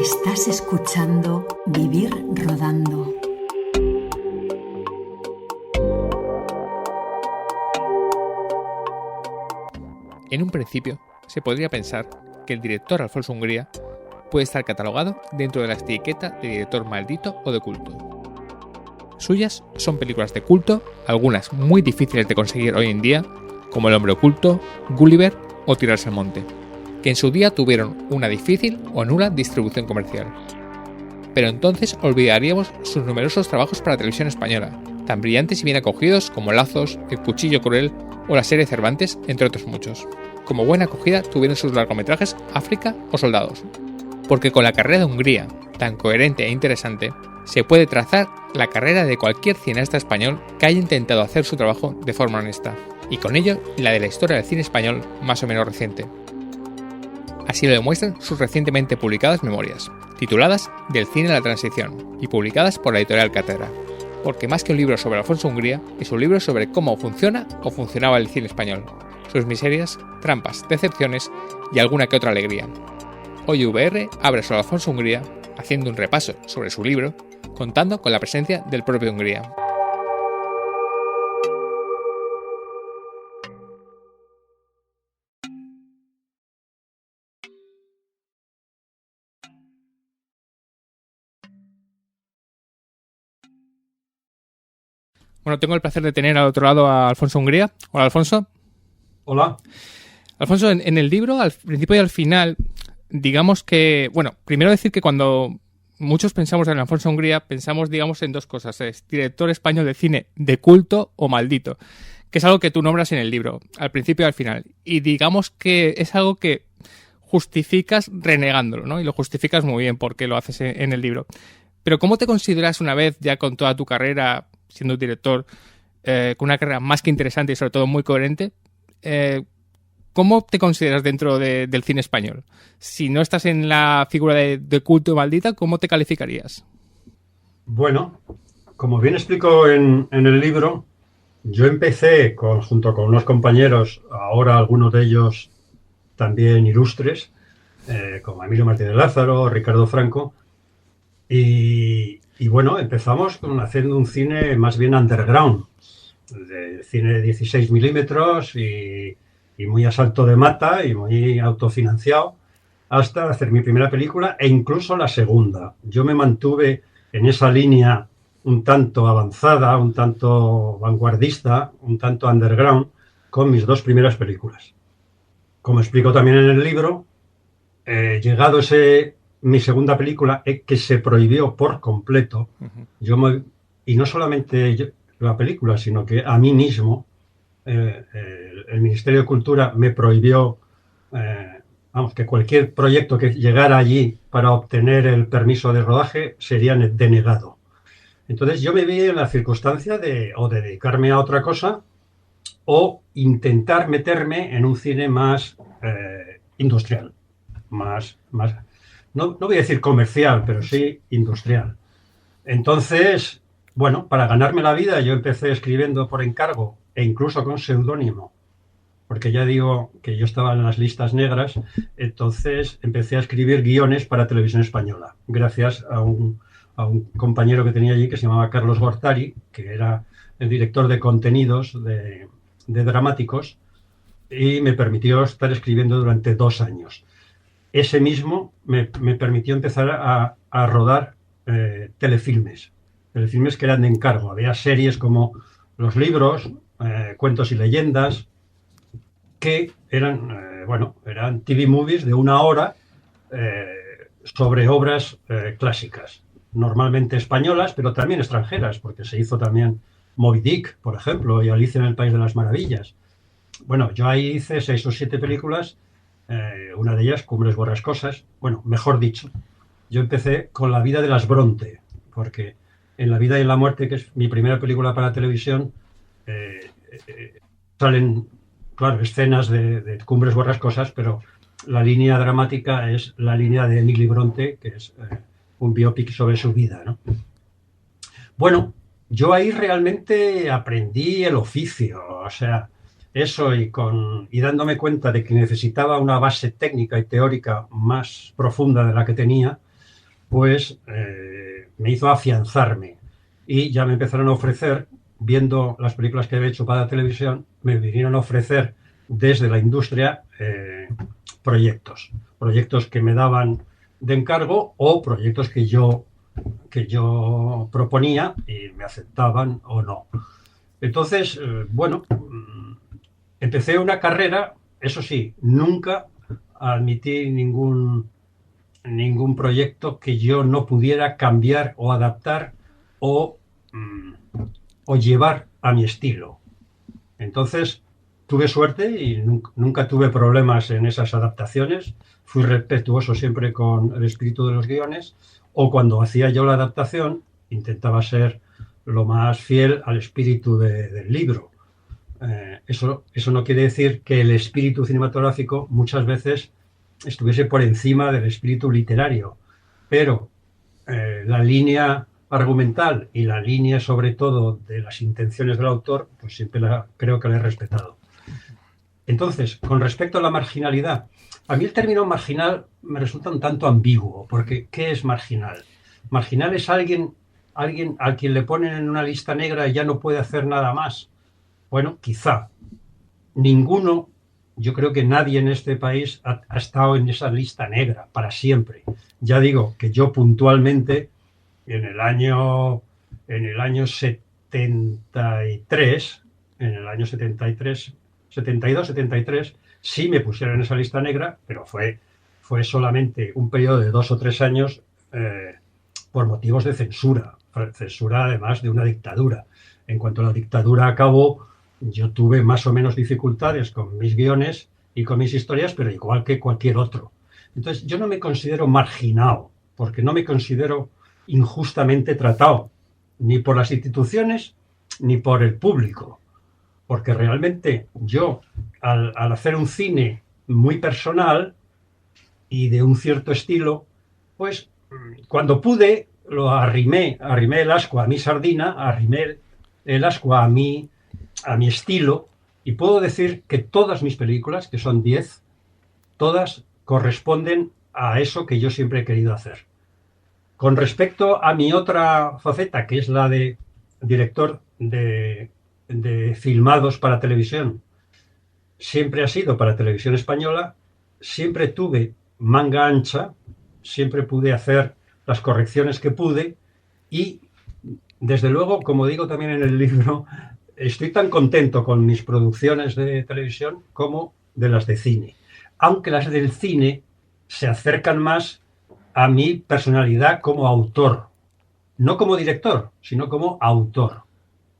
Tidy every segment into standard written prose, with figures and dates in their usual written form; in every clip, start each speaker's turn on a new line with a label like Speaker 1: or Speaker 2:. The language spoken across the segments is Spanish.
Speaker 1: Estás escuchando Vivir Rodando.
Speaker 2: En un principio, se podría pensar que el director Alfonso Hungría puede estar catalogado dentro de la etiqueta de director maldito o de culto. Suyas son películas de culto, algunas muy difíciles de conseguir hoy en día, como El hombre oculto, Gulliver o Tirarse al monte, que en su día tuvieron una difícil o nula distribución comercial. Pero entonces olvidaríamos sus numerosos trabajos para televisión española, tan brillantes y bien acogidos como Lazos, El cuchillo cruel o la serie Cervantes, entre otros muchos. Como buena acogida tuvieron sus largometrajes África o Soldados, porque con la carrera de Hungría, tan coherente e interesante, se puede trazar la carrera de cualquier cineasta español que haya intentado hacer su trabajo de forma honesta, y con ello la de la historia del cine español más o menos reciente. Así lo demuestran sus recientemente publicadas memorias, tituladas Del cine a la transición, y publicadas por la editorial Cátedra, porque más que un libro sobre Alfonso Hungría, es un libro sobre cómo funciona o funcionaba el cine español, sus miserias, trampas, decepciones y alguna que otra alegría. Hoy VR abre sobre Alfonso Hungría, haciendo un repaso sobre su libro, contando con la presencia del propio Hungría. Bueno, tengo el placer de tener al otro lado a Alfonso Hungría. Hola, Alfonso.
Speaker 3: Hola.
Speaker 2: Alfonso, en el libro, al principio y al final, digamos que... Bueno, primero decir que cuando muchos pensamos en Alfonso Hungría, pensamos, digamos, en dos cosas. Es director español de cine de culto o maldito, que es algo que tú nombras en el libro, al principio y al final. Y digamos que es algo que justificas renegándolo, ¿no? Y lo justificas muy bien porque lo haces en el libro. Pero ¿cómo te consideras una vez ya con toda tu carrera, siendo director, con una carrera más que interesante y sobre todo muy coherente, ¿cómo te consideras dentro del cine español? Si no estás en la figura de culto maldita, ¿cómo te calificarías?
Speaker 3: Bueno, como bien explico en el libro, yo empecé junto con unos compañeros, ahora algunos de ellos también ilustres, como Emilio Martínez Lázaro, Ricardo Franco, y bueno, empezamos haciendo un cine más bien underground, de cine de 16 milímetros y muy a salto de mata y muy autofinanciado, hasta hacer mi primera película e incluso la segunda. Yo me mantuve en esa línea un tanto avanzada, un tanto vanguardista, un tanto underground, con mis dos primeras películas. Como explico también en el libro, llegado mi segunda película, que se prohibió por completo, y no solamente la película, sino que a mí mismo, el Ministerio de Cultura me prohibió que cualquier proyecto que llegara allí para obtener el permiso de rodaje sería denegado. Entonces yo me vi en la circunstancia de o dedicarme a otra cosa o intentar meterme en un cine más industrial, más no voy a decir comercial, pero sí industrial. Entonces, bueno, para ganarme la vida yo empecé escribiendo por encargo e incluso con seudónimo, porque ya digo que yo estaba en las listas negras, entonces empecé a escribir guiones para Televisión Española, gracias a un compañero que tenía allí que se llamaba Carlos Gortari, que era el director de contenidos de dramáticos, y me permitió estar escribiendo durante 2 años. Ese mismo me permitió empezar a rodar telefilmes que eran de encargo. Había series como Los Libros, Cuentos y Leyendas, que eran TV movies de 1 hora sobre obras clásicas, normalmente españolas, pero también extranjeras, porque se hizo también Moby Dick, por ejemplo, y Alicia en el País de las Maravillas. Bueno, yo ahí hice 6 o 7 películas, una de ellas, Cumbres Borrascosas. Bueno, mejor dicho, yo empecé con La vida de las Bronte, porque en La vida y en la muerte, que es mi primera película para televisión, salen, claro, escenas de Cumbres Borrascosas, pero la línea dramática es la línea de Emily Bronte, que es un biopic sobre su vida, ¿no? Bueno, yo ahí realmente aprendí el oficio, o sea, eso y dándome cuenta de que necesitaba una base técnica y teórica más profunda de la que tenía, pues me hizo afianzarme y ya me empezaron a ofrecer, viendo las películas que había hecho para la televisión, me vinieron a ofrecer desde la industria proyectos que me daban de encargo o proyectos que yo proponía y me aceptaban o no. Entonces, bueno, empecé una carrera, eso sí, nunca admití ningún proyecto que yo no pudiera cambiar o adaptar o llevar a mi estilo. Entonces, tuve suerte y nunca tuve problemas en esas adaptaciones. Fui respetuoso siempre con el espíritu de los guiones, o cuando hacía yo la adaptación, intentaba ser lo más fiel al espíritu del libro. Eso no quiere decir que el espíritu cinematográfico muchas veces estuviese por encima del espíritu literario, pero la línea argumental y la línea sobre todo de las intenciones del autor, pues siempre creo que la he respetado. Entonces, con respecto a la marginalidad, a mí el término marginal me resulta un tanto ambiguo, porque ¿qué es marginal? Marginal es alguien al quien le ponen en una lista negra y ya no puede hacer nada más. Bueno, quizá. Ninguno, yo creo que nadie en este país ha estado en esa lista negra para siempre. Ya digo que yo puntualmente en el año 73, 72, 73, sí me pusieron en esa lista negra, pero fue solamente un periodo de 2 o 3 años por motivos de censura además de una dictadura. En cuanto a la dictadura acabó, yo tuve más o menos dificultades con mis guiones y con mis historias, pero igual que cualquier otro. Entonces, yo no me considero marginado, porque no me considero injustamente tratado, ni por las instituciones, ni por el público. Porque realmente yo, al hacer un cine muy personal y de un cierto estilo, pues cuando pude, lo arrimé el ascua a mi sardina, arrimé el ascua a mi estilo, y puedo decir que todas mis películas, que son 10, todas corresponden a eso que yo siempre he querido hacer. Con respecto a mi otra faceta, que es la de director de filmados para televisión, siempre ha sido para televisión española, siempre tuve manga ancha, siempre pude hacer las correcciones que pude y, desde luego, como digo también en el libro, estoy tan contento con mis producciones de televisión como de las de cine. Aunque las del cine se acercan más a mi personalidad como autor. No como director, sino como autor.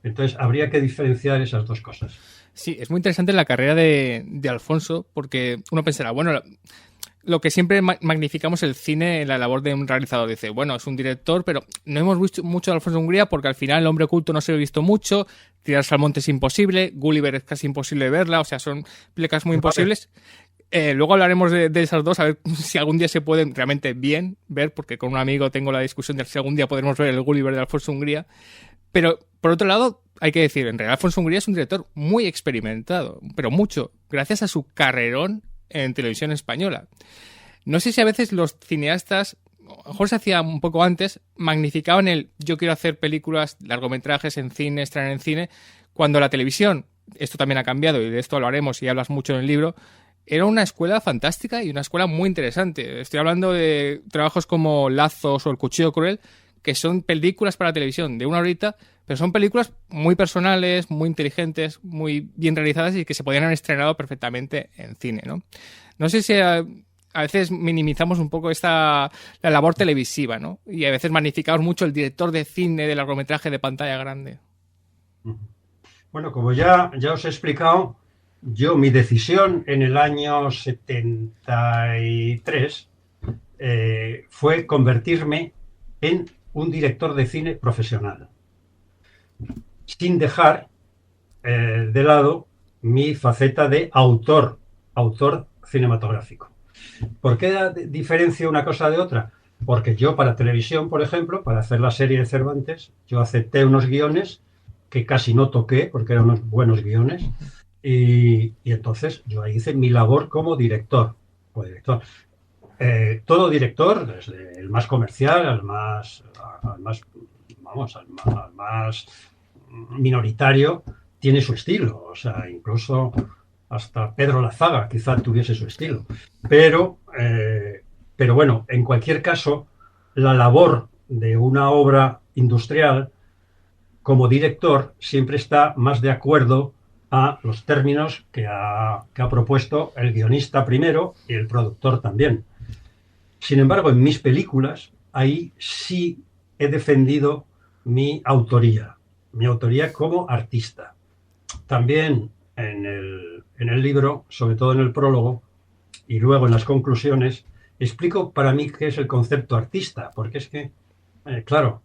Speaker 3: Entonces, habría que diferenciar esas dos cosas.
Speaker 2: Sí, es muy interesante la carrera de Alfonso, porque uno pensará, bueno, lo que siempre magnificamos el cine en la labor de un realizador. Dice, bueno, es un director, pero no hemos visto mucho de Alfonso Hungría porque al final El hombre oculto no se lo he visto mucho, Tirarse al monte es imposible, Gulliver es casi imposible verla, o sea, son películas muy imposibles. Luego hablaremos de esas dos, a ver si algún día se pueden realmente bien ver, porque con un amigo tengo la discusión de si algún día podremos ver el Gulliver de Alfonso Hungría. Pero, por otro lado, hay que decir, en realidad Alfonso Hungría es un director muy experimentado, pero mucho, gracias a su carrerón en televisión española. No sé si a veces los cineastas, a lo mejor se hacía un poco antes, magnificaban el yo quiero hacer películas, largometrajes en cine, estrenar en cine, cuando la televisión, esto también ha cambiado y de esto hablaremos y hablas mucho en el libro, era una escuela fantástica y una escuela muy interesante. Estoy hablando de trabajos como Lazos o El cuchillo cruel, que son películas para televisión de una horita, pero son películas muy personales, muy inteligentes, muy bien realizadas y que se podrían haber estrenado perfectamente en cine, ¿no? No sé si a veces minimizamos un poco la labor televisiva, ¿no? Y a veces magnificamos mucho el director de cine, de largometraje de pantalla grande.
Speaker 3: Bueno, como ya os he explicado, mi decisión en el año 73 fue convertirme en un director de cine profesional, sin dejar de lado mi faceta de autor cinematográfico. ¿Por qué diferencio una cosa de otra? Porque yo para televisión, por ejemplo, para hacer la serie de Cervantes, yo acepté unos guiones que casi no toqué, porque eran unos buenos guiones, y entonces yo ahí hice mi labor como director. todo director, desde el más comercial al más, vamos, al más minoritario, tiene su estilo. O sea, incluso hasta Pedro Lazaga quizá tuviese su estilo. Pero bueno, en cualquier caso, la labor de una obra industrial como director siempre está más de acuerdo a los términos que ha propuesto el guionista primero y el productor también. Sin embargo, en mis películas, ahí sí he defendido mi autoría como artista. También en el libro, sobre todo en el prólogo y luego en las conclusiones, explico para mí qué es el concepto artista, porque es que, claro,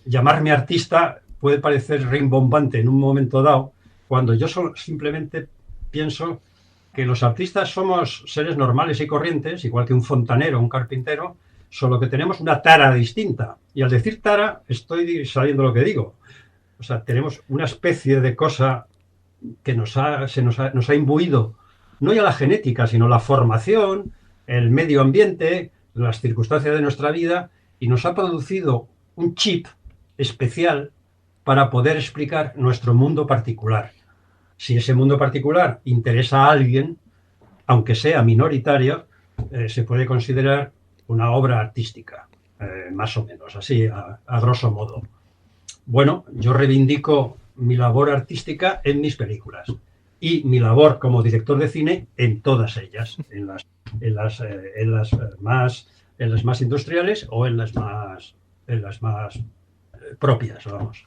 Speaker 3: llamarme artista puede parecer rimbombante en un momento dado, cuando yo simplemente pienso que los artistas somos seres normales y corrientes, igual que un fontanero, un carpintero, solo que tenemos una tara distinta. Y al decir tara, estoy sabiendo lo que digo. O sea, tenemos una especie de cosa que nos ha imbuido, no ya la genética, sino la formación, el medio ambiente, las circunstancias de nuestra vida, y nos ha producido un chip especial para poder explicar nuestro mundo particular. Si ese mundo particular interesa a alguien, aunque sea minoritario, se puede considerar una obra artística, más o menos, así, a grosso modo. Bueno, yo reivindico mi labor artística en mis películas y mi labor como director de cine en todas ellas, en las más industriales o en las más propias, vamos.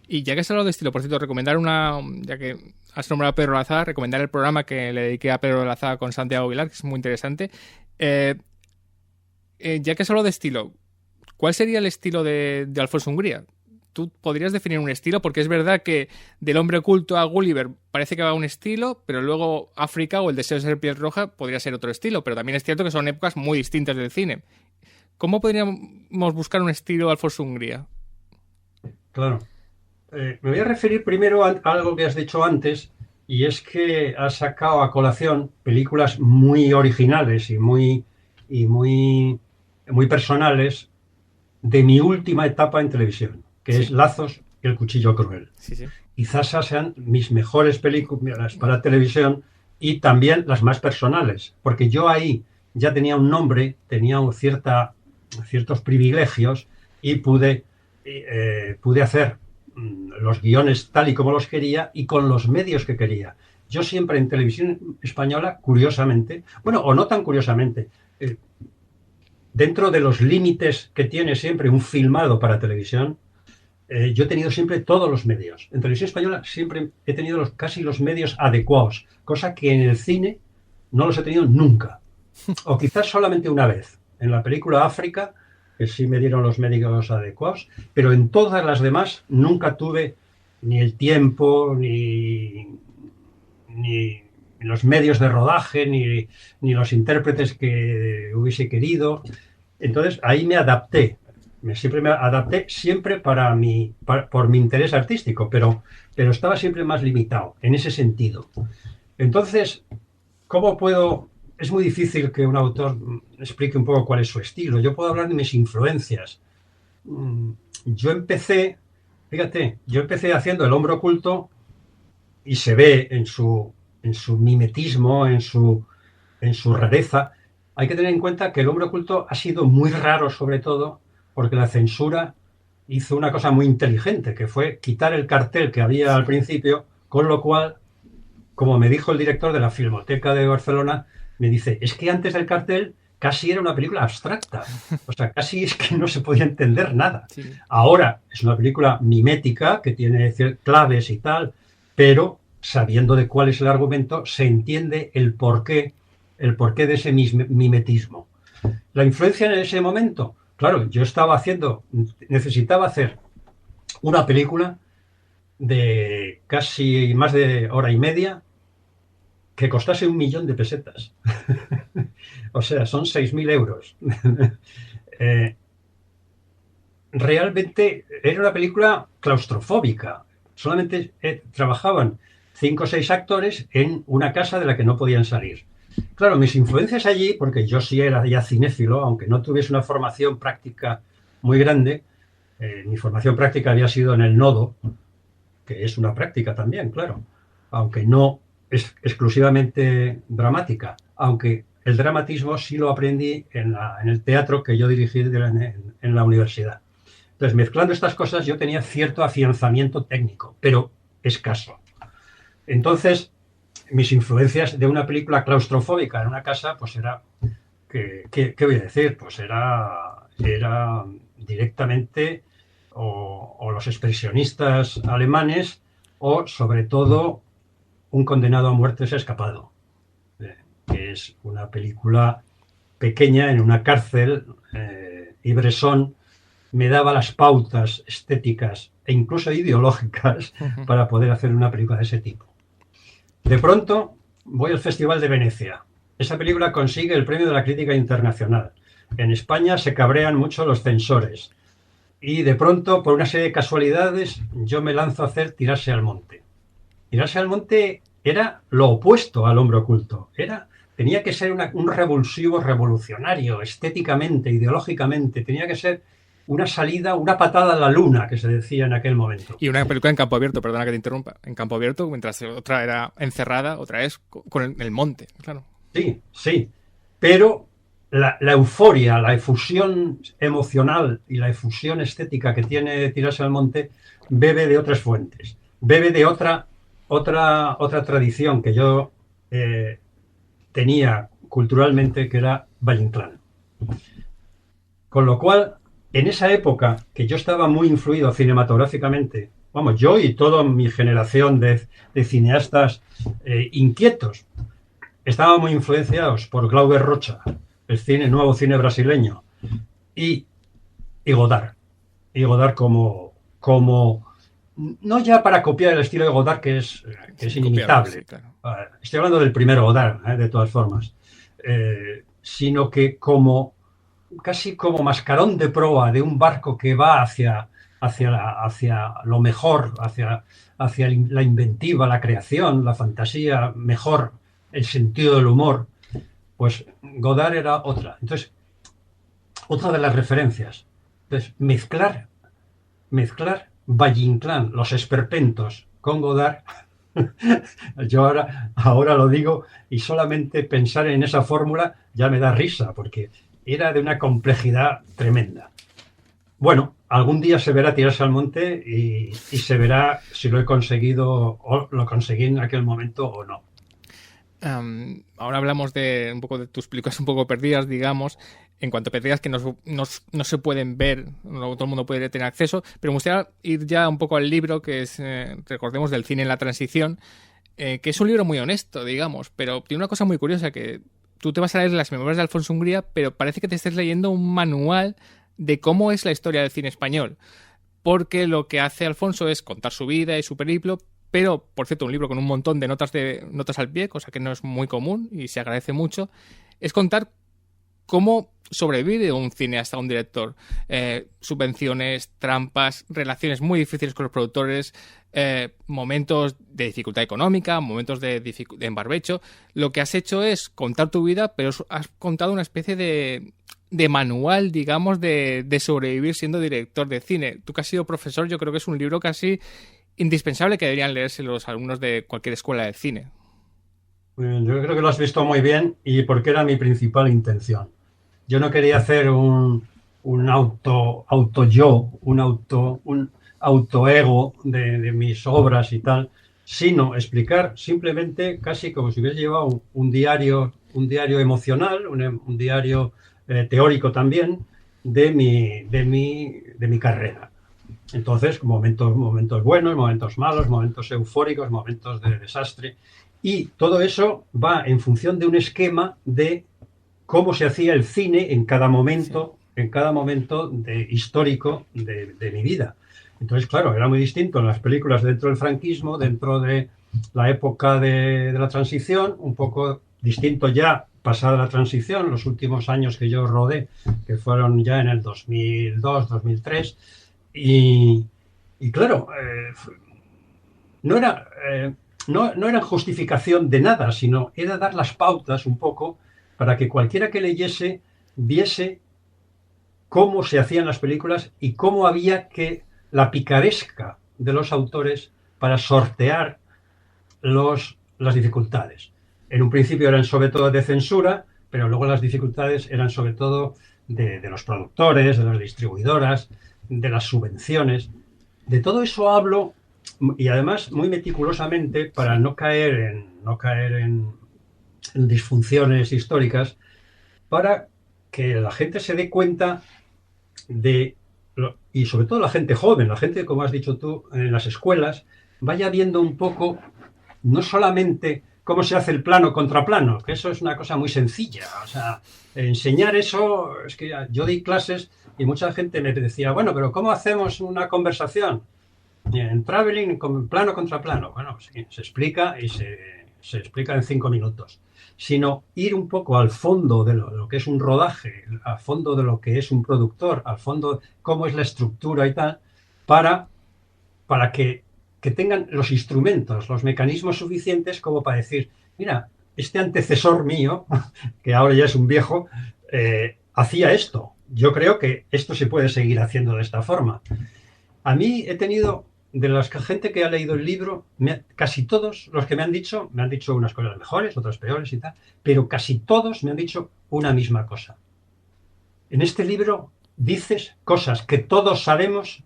Speaker 2: Y ya que has hablado de estilo, por cierto, ya que has nombrado a Pedro Lazaga, recomendar el programa que le dediqué a Pedro Lazaga con Santiago Aguilar, que es muy interesante. Ya que has hablado de estilo, ¿cuál sería el estilo de Alfonso Hungría? ¿Tú podrías definir un estilo? Porque es verdad que del Hombre Oculto a Gulliver parece que va un estilo, pero luego África o El Deseo de ser piel roja podría ser otro estilo, pero también es cierto que son épocas muy distintas del cine. ¿Cómo podríamos buscar un estilo de Alfonso Hungría?
Speaker 3: Claro. Me voy a referir primero a algo que has dicho antes, y es que has sacado a colación películas muy originales y muy personales de mi última etapa en televisión, que es Lazos y El cuchillo cruel.
Speaker 2: Sí, sí.
Speaker 3: Quizás sean mis mejores películas para televisión y también las más personales, porque yo ahí ya tenía un nombre, tenía ciertos privilegios y pude hacer los guiones tal y como los quería y con los medios que quería. Yo siempre en televisión española, curiosamente, bueno, o no tan curiosamente, dentro de los límites que tiene siempre un filmado para televisión, yo he tenido siempre todos los medios. En televisión española siempre he tenido casi los medios adecuados, cosa que en el cine no los he tenido nunca. O quizás solamente una vez, en la película África, que sí me dieron los medios adecuados, pero en todas las demás nunca tuve ni el tiempo, ni los medios de rodaje, ni los intérpretes que hubiese querido. Entonces ahí me adapté. Siempre me adapté por mi interés artístico, pero estaba siempre más limitado en ese sentido. Entonces, ¿cómo puedo...? Es muy difícil que un autor explique un poco cuál es su estilo. Yo puedo hablar de mis influencias. Yo empecé haciendo El Hombre Oculto y se ve en su mimetismo, en su rareza. Hay que tener en cuenta que El Hombre Oculto ha sido muy raro, sobre todo porque la censura hizo una cosa muy inteligente, que fue quitar el cartel que había al principio, con lo cual, como me dijo el director de la Filmoteca de Barcelona, me dice, es que antes del cartel casi era una película abstracta. O sea, casi es que no se podía entender nada. Sí. Ahora es una película mimética que tiene claves y tal, pero sabiendo de cuál es el argumento, se entiende el porqué de ese mimetismo. La influencia en ese momento, claro, yo necesitaba hacer una película de casi más de hora y media que costase 1 millón de pesetas. O sea, son 6.000 euros. Realmente era una película claustrofóbica. Solamente trabajaban 5 o 6 actores en una casa de la que no podían salir. Claro, mis influencias allí, porque yo sí era ya cinéfilo, aunque no tuviese una formación práctica muy grande, mi formación práctica había sido en el Nodo, que es una práctica también, claro, aunque no es exclusivamente dramática, aunque el dramatismo sí lo aprendí en el teatro que yo dirigí en la universidad. Entonces, mezclando estas cosas, yo tenía cierto afianzamiento técnico, pero escaso. Entonces, mis influencias de una película claustrofóbica en una casa, pues era, ¿qué voy a decir? Pues era directamente o los expresionistas alemanes o sobre todo Un condenado a muerte se ha escapado, que es una película pequeña en una cárcel, y Bresson me daba las pautas estéticas e incluso ideológicas para poder hacer una película de ese tipo. De pronto voy al Festival de Venecia. Esa película consigue el premio de la crítica internacional. En España se cabrean mucho los censores. Y de pronto, por una serie de casualidades, yo me lanzo a hacer Tirarse al monte. Tirarse al monte era lo opuesto al Hombre oculto. Tenía que ser un revulsivo revolucionario, estéticamente, ideológicamente. Tenía que ser una salida, una patada a la luna, que se decía en aquel momento.
Speaker 2: Y una película en campo abierto, perdona que te interrumpa, en campo abierto, mientras otra era encerrada, otra es con el monte, claro.
Speaker 3: Sí, sí, pero la euforia, la efusión emocional y la efusión estética que tiene Tirarse al monte bebe de otras fuentes, bebe de otra tradición que yo tenía culturalmente, que era Valle Inclán. Con lo cual, en esa época que yo estaba muy influido cinematográficamente, vamos, yo y toda mi generación de cineastas inquietos, estaban muy influenciados por Glauber Rocha, el nuevo cine brasileño, y Godard. Y Godard como no ya para copiar el estilo de Godard, que es inimitable. Sí, claro. Estoy hablando del primer Godard, de todas formas. Sino que casi como mascarón de proa de un barco que va hacia lo mejor, hacia la inventiva, la creación, la fantasía, mejor el sentido del humor, pues Godard era otra. Entonces, otra de las referencias. Entonces, mezclar Valle Inclán, los esperpentos, con Godard, yo ahora lo digo, y solamente pensar en esa fórmula ya me da risa, porque era de una complejidad tremenda. Bueno, algún día se verá Tirarse al monte y se verá si lo he conseguido o lo conseguí en aquel momento o no.
Speaker 2: Ahora hablamos de un poco de tus películas un poco perdidas, digamos, en cuanto a perdidas que no se pueden ver, no todo el mundo puede tener acceso, pero me gustaría ir ya un poco al libro que es, recordemos, del cine en la transición, que es un libro muy honesto, digamos, pero tiene una cosa muy curiosa, que tú te vas a leer las memorias de Alfonso Hungría, pero parece que te estés leyendo un manual de cómo es la historia del cine español, porque lo que hace Alfonso es contar su vida y su periplo, pero, por cierto, un libro con un montón de notas al pie, cosa que no es muy común y se agradece mucho, es contar cómo sobrevive un cineasta, un director. Subvenciones, trampas, relaciones muy difíciles con los productores, momentos de dificultad económica, momentos de embarbecho. Lo que has hecho es contar tu vida, pero has contado una especie de manual, digamos, de sobrevivir siendo director de cine. Tú que has sido profesor, yo creo que es un libro casi indispensable que deberían leerse los alumnos de cualquier escuela de cine.
Speaker 3: Yo creo que lo has visto muy bien, y porque era mi principal intención. Yo no quería hacer un autoego de mis obras y tal, sino explicar simplemente, casi como si hubiese llevado un diario emocional, un diario teórico también, de mi carrera. Entonces, momentos buenos, momentos malos, momentos eufóricos, momentos de desastre. Y todo eso va en función de un esquema de cómo se hacía el cine en cada momento, histórico de mi vida. Entonces, claro, era muy distinto en las películas dentro del franquismo, dentro de la época de la transición, un poco distinto ya pasada la transición, los últimos años que yo rodé, que fueron ya en el 2002, 2003. Y claro, no era... no eran justificación de nada, sino era dar las pautas un poco para que cualquiera que leyese viese cómo se hacían las películas y cómo había que la picaresca de los autores para sortear las dificultades. En un principio eran sobre todo de censura, pero luego las dificultades eran sobre todo de los productores, de las distribuidoras, de las subvenciones. De todo eso hablo, y además muy meticulosamente para no caer en disfunciones históricas, para que la gente se dé cuenta y sobre todo la gente joven, la gente, como has dicho tú, en las escuelas, vaya viendo un poco, no solamente cómo se hace el plano contra plano, que eso es una cosa muy sencilla. O sea, enseñar eso, es que yo di clases y mucha gente me decía, bueno, pero ¿cómo hacemos una conversación en traveling con plano contra plano? Bueno, sí, se explica y se explica en 5 minutos. Sino ir un poco al fondo de lo que es un rodaje, al fondo de lo que es un productor, al fondo cómo es la estructura y tal, para que tengan los instrumentos, los mecanismos suficientes como para decir, mira, este antecesor mío, que ahora ya es un viejo, hacía esto. Yo creo que esto se puede seguir haciendo de esta forma. A mí he tenido, de la gente que ha leído el libro, casi todos los que me han dicho unas cosas mejores, otras peores y tal, pero casi todos me han dicho una misma cosa. En este libro dices cosas que todos sabemos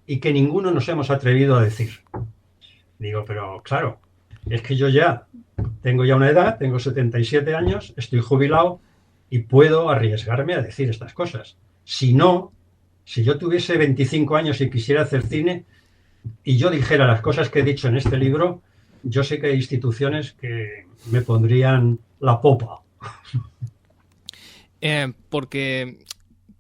Speaker 3: y que ninguno nos hemos atrevido a decir. Digo, pero claro, es que yo ya tengo ya una edad, tengo 77 años, estoy jubilado y puedo arriesgarme a decir estas cosas. Si no, si yo tuviese 25 años y quisiera hacer cine y yo dijera las cosas que he dicho en este libro, yo sé que hay instituciones que me pondrían la popa.
Speaker 2: Porque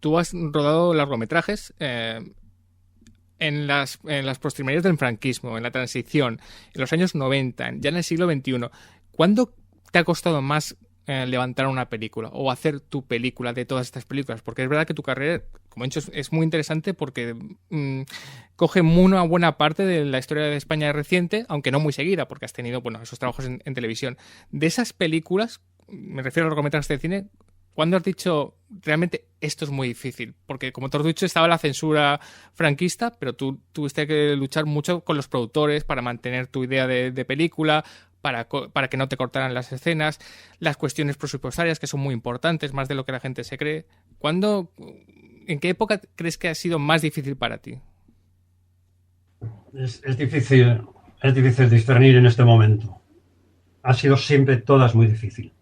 Speaker 2: tú has rodado largometrajes en las postrimerías del franquismo, en la transición, en los años 90, ya en el siglo XXI. ¿Cuándo te ha costado más levantar una película o hacer tu película de todas estas películas? Porque es verdad que tu carrera, como he dicho, es muy interesante porque coge una buena parte de la historia de España reciente, aunque no muy seguida, porque has tenido esos trabajos en televisión. De esas películas, me refiero a largometrajes de cine, ¿cuándo has dicho realmente esto es muy difícil? Porque como te has dicho, estaba la censura franquista, pero tú tuviste que luchar mucho con los productores para mantener tu idea de película, para que no te cortaran las escenas, las cuestiones presupuestarias, que son muy importantes, más de lo que la gente se cree. ¿En qué época crees que ha sido más difícil para ti?
Speaker 3: Es difícil discernir en este momento. Ha sido siempre todas muy difíciles.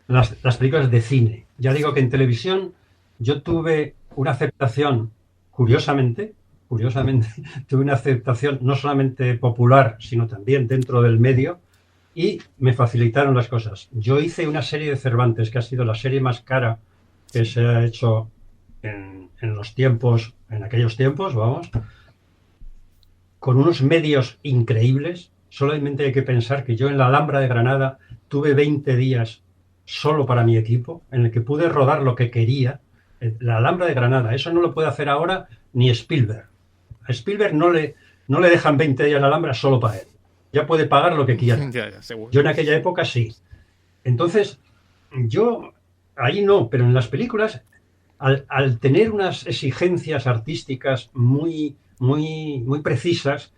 Speaker 3: Las películas de cine. Ya digo que en televisión yo tuve una aceptación, curiosamente, tuve una aceptación no solamente popular, sino también dentro del medio, y me facilitaron las cosas. Yo hice una serie de Cervantes, que ha sido la serie más cara que se ha hecho en aquellos tiempos, vamos, con unos medios increíbles. Solamente hay que pensar que yo en la Alhambra de Granada tuve 20 días solo para mi equipo, en el que pude rodar lo que quería. La Alhambra de Granada, eso no lo puede hacer ahora ni Spielberg. A Spielberg no le dejan 20 días en la Alhambra solo para él. Ya puede pagar lo que quiera.
Speaker 2: Ya, seguro.
Speaker 3: Yo en aquella época sí. Entonces, yo ahí no, pero en las películas, al tener unas exigencias artísticas muy, muy, muy precisas,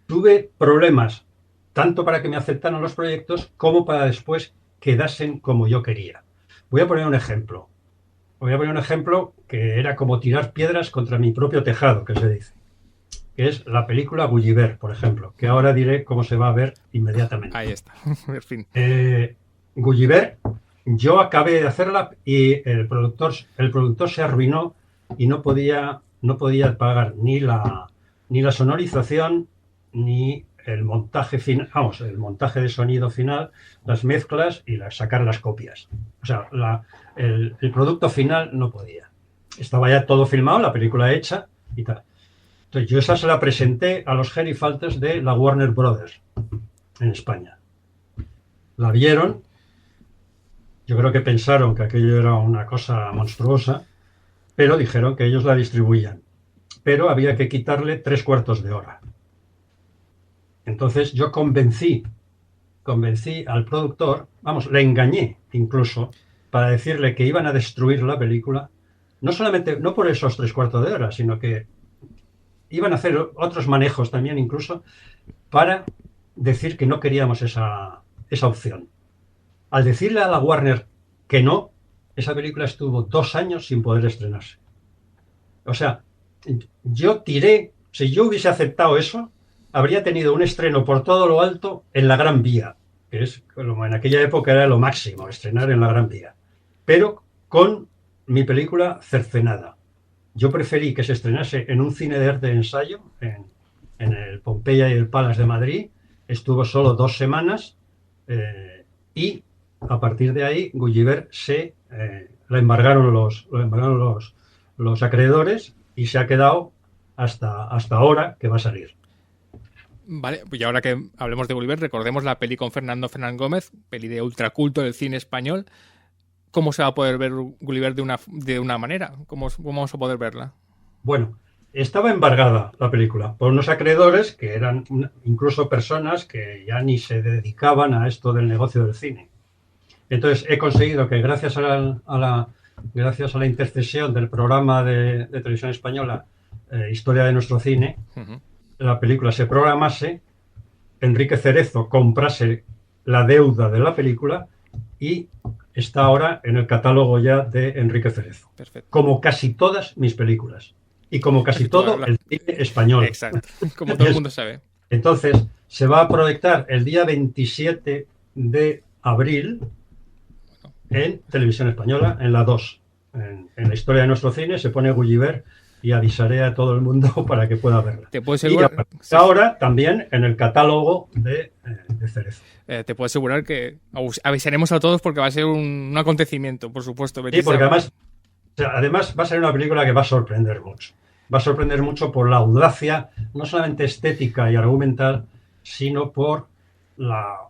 Speaker 3: tuve problemas, tanto para que me aceptaran los proyectos como para después quedasen como yo quería. Voy a poner un ejemplo. Que era como tirar piedras contra mi propio tejado, que se dice. Que es la película Gulliver, por ejemplo, que ahora diré cómo se va a ver inmediatamente.
Speaker 2: Ahí está, en fin.
Speaker 3: Gulliver, yo acabé de hacerla y el productor se arruinó y no podía pagar ni la sonorización ni el montaje final, el montaje de sonido final, las mezclas y sacar las copias. O sea, el producto final no podía. Estaba ya todo filmado, la película hecha y tal. Entonces yo esa se la presenté a los gerifaltes de la Warner Brothers en España. La vieron, yo creo que pensaron que aquello era una cosa monstruosa, pero dijeron que ellos la distribuían. Pero había que quitarle 3/4 de hora. Entonces yo convencí convencí al productor, vamos, le engañé incluso, para decirle que iban a destruir la película, no solamente, no por esos 3/4 de hora, sino que iban a hacer otros manejos también incluso para decir que no queríamos esa opción. Al decirle a la Warner que no, esa película estuvo 2 años sin poder estrenarse. O sea, yo tiré, si yo hubiese aceptado eso, habría tenido un estreno por todo lo alto en la Gran Vía, que es como en aquella época era lo máximo, estrenar en la Gran Vía. Pero con mi película cercenada. Yo preferí que se estrenase en un cine de arte de ensayo, en el Pompeya y el Palace de Madrid. Estuvo solo 2 semanas y a partir de ahí Gulliver la embargaron los acreedores y se ha quedado hasta ahora que va a salir.
Speaker 2: Vale, pues y ahora que hablemos de Gulliver, recordemos la peli con Fernando Fernán Gómez, peli de ultraculto del cine español. ¿Cómo se va a poder ver Gulliver de una manera? ¿Cómo vamos a poder verla?
Speaker 3: Bueno, estaba embargada la película por unos acreedores que eran incluso personas que ya ni se dedicaban a esto del negocio del cine. Entonces he conseguido que gracias a la intercesión del programa de televisión española Historia de nuestro cine, la película se programase, Enrique Cerezo comprase la deuda de la película y está ahora en el catálogo ya de Enrique Cerezo.
Speaker 2: Perfecto.
Speaker 3: Como casi todas mis películas y como casi todo el cine español.
Speaker 2: Exacto, como todo el mundo sabe.
Speaker 3: Entonces se va a proyectar el día 27 de abril en Televisión Española, en la 2. En la Historia de nuestro cine se pone Gulliver y avisaré a todo el mundo para que pueda verla.
Speaker 2: Te puedo asegurar,
Speaker 3: y ahora también en el catálogo de Cerezo.
Speaker 2: Te puedo asegurar que avisaremos a todos porque va a ser un acontecimiento, por supuesto.
Speaker 3: Sí, porque además va a ser una película que va a sorprender mucho. Va a sorprender mucho por la audacia, no solamente estética y argumental, sino por la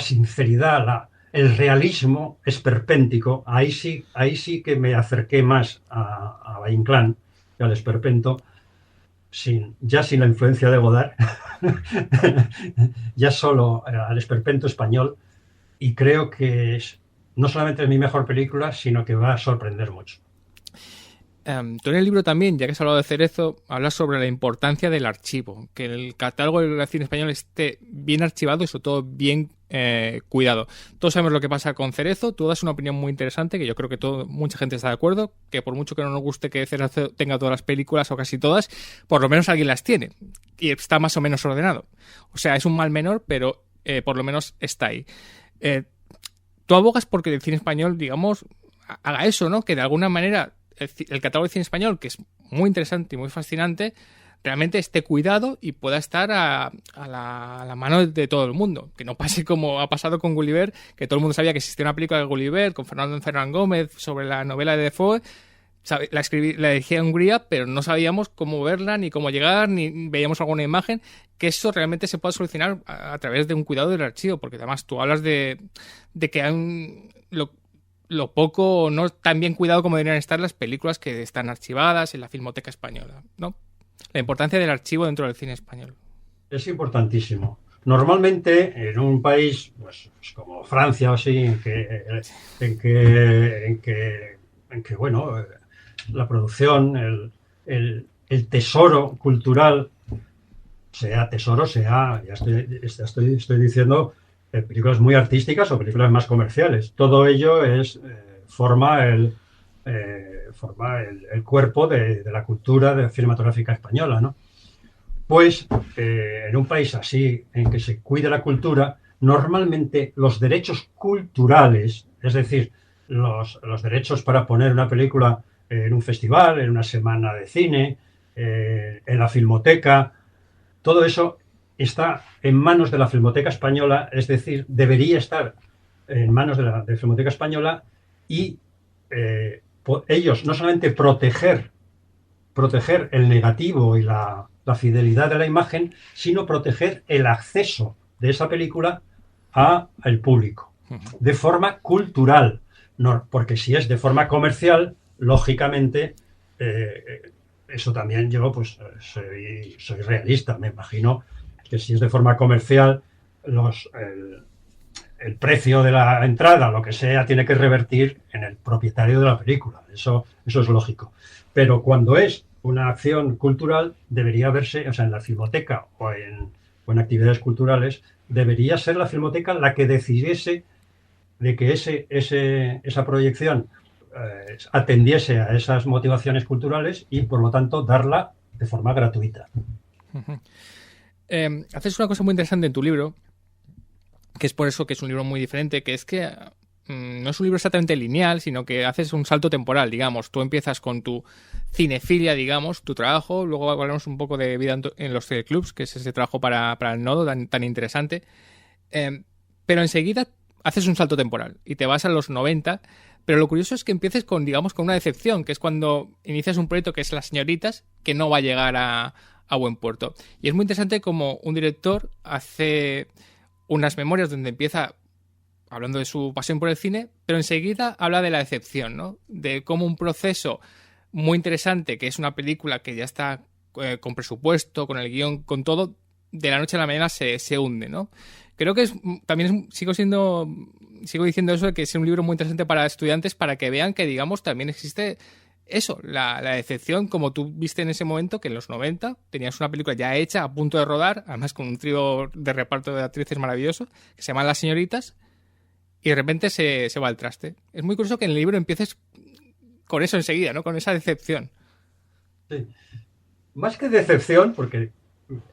Speaker 3: sinceridad, el realismo esperpéntico. Ahí sí que me acerqué más a Valle Inclán que al esperpento, ya sin la influencia de Godard, ya solo al esperpento español, y creo que no solamente es mi mejor película, sino que va a sorprender mucho.
Speaker 2: Tú en el libro también, ya que has hablado de Cerezo, hablas sobre la importancia del archivo, que el catálogo del cine español esté bien archivado y sobre todo bien cuidado. Todos sabemos lo que pasa con Cerezo, tú das una opinión muy interesante, que yo creo que mucha gente está de acuerdo, que por mucho que no nos guste que Cerezo tenga todas las películas o casi todas, por lo menos alguien las tiene y está más o menos ordenado. O sea, es un mal menor, pero por lo menos está ahí. Tú abogas porque el cine español, digamos, haga eso, ¿no? Que de alguna manera el catálogo de cine español, que es muy interesante y muy fascinante, realmente esté cuidado y pueda estar a la mano de todo el mundo. Que no pase como ha pasado con Gulliver, que todo el mundo sabía que existía una película de Gulliver con Fernando Fernán Gómez sobre la novela de Defoe. La dirigía en Hungría, pero no sabíamos cómo verla, ni cómo llegar, ni veíamos alguna imagen. Que eso realmente se pueda solucionar a través de un cuidado del archivo, porque además tú hablas de que hay lo poco o no tan bien cuidado como deberían estar las películas que están archivadas en la Filmoteca Española, ¿no? La importancia del archivo dentro del cine español.
Speaker 3: Es importantísimo. Normalmente en un país pues como Francia o así, en que bueno, la producción, el tesoro cultural, sea ya estoy diciendo películas muy artísticas o películas más comerciales. Todo ello forma el cuerpo de la cultura cinematográfica española, ¿no? Pues en un país así, en que se cuide la cultura, normalmente los derechos culturales, es decir, los derechos para poner una película en un festival, en una semana de cine, en la Filmoteca, todo eso está en manos de la Filmoteca Española, es decir, debería estar en manos de la Filmoteca Española y ellos no solamente proteger el negativo y la fidelidad de la imagen, sino proteger el acceso de esa película al público, de forma cultural, no, porque si es de forma comercial, lógicamente, eso también yo pues soy realista, me imagino que si es de forma comercial, el precio de la entrada, lo que sea, tiene que revertir en el propietario de la película. Eso es lógico. Pero cuando es una acción cultural, debería verse, o sea, en la filmoteca o en actividades culturales, debería ser la filmoteca la que decidiese de que esa proyección atendiese a esas motivaciones culturales y, por lo tanto, darla de forma gratuita.
Speaker 2: Haces una cosa muy interesante en tu libro, que es por eso que es un libro muy diferente, que es que no es un libro exactamente lineal, sino que haces un salto temporal, digamos. Tú empiezas con tu cinefilia, digamos, tu trabajo, luego hablaremos un poco de vida en los clubs, que es ese trabajo para el nodo tan interesante, pero enseguida haces un salto temporal y te vas a los 90, pero lo curioso es que empieces con, digamos, con una decepción, que es cuando inicias un proyecto que es Las Señoritas, que no va a llegar a buen puerto. Y es muy interesante como un director hace unas memorias donde empieza hablando de su pasión por el cine, pero enseguida habla de la decepción, ¿no? De cómo un proceso muy interesante, que es una película que ya está con presupuesto, con el guión, con todo, de la noche a la mañana se hunde, ¿no? Creo que sigo diciendo eso, de que es un libro muy interesante para estudiantes, para que vean que, digamos, también existe eso, la decepción, como tú viste en ese momento, que en los 90 tenías una película ya hecha, a punto de rodar, además con un trío de reparto de actrices maravilloso, que se llaman Las Señoritas, y de repente se va al traste. Es muy curioso que en el libro empieces con eso enseguida, ¿no? Con esa decepción.
Speaker 3: Sí. Más que decepción, porque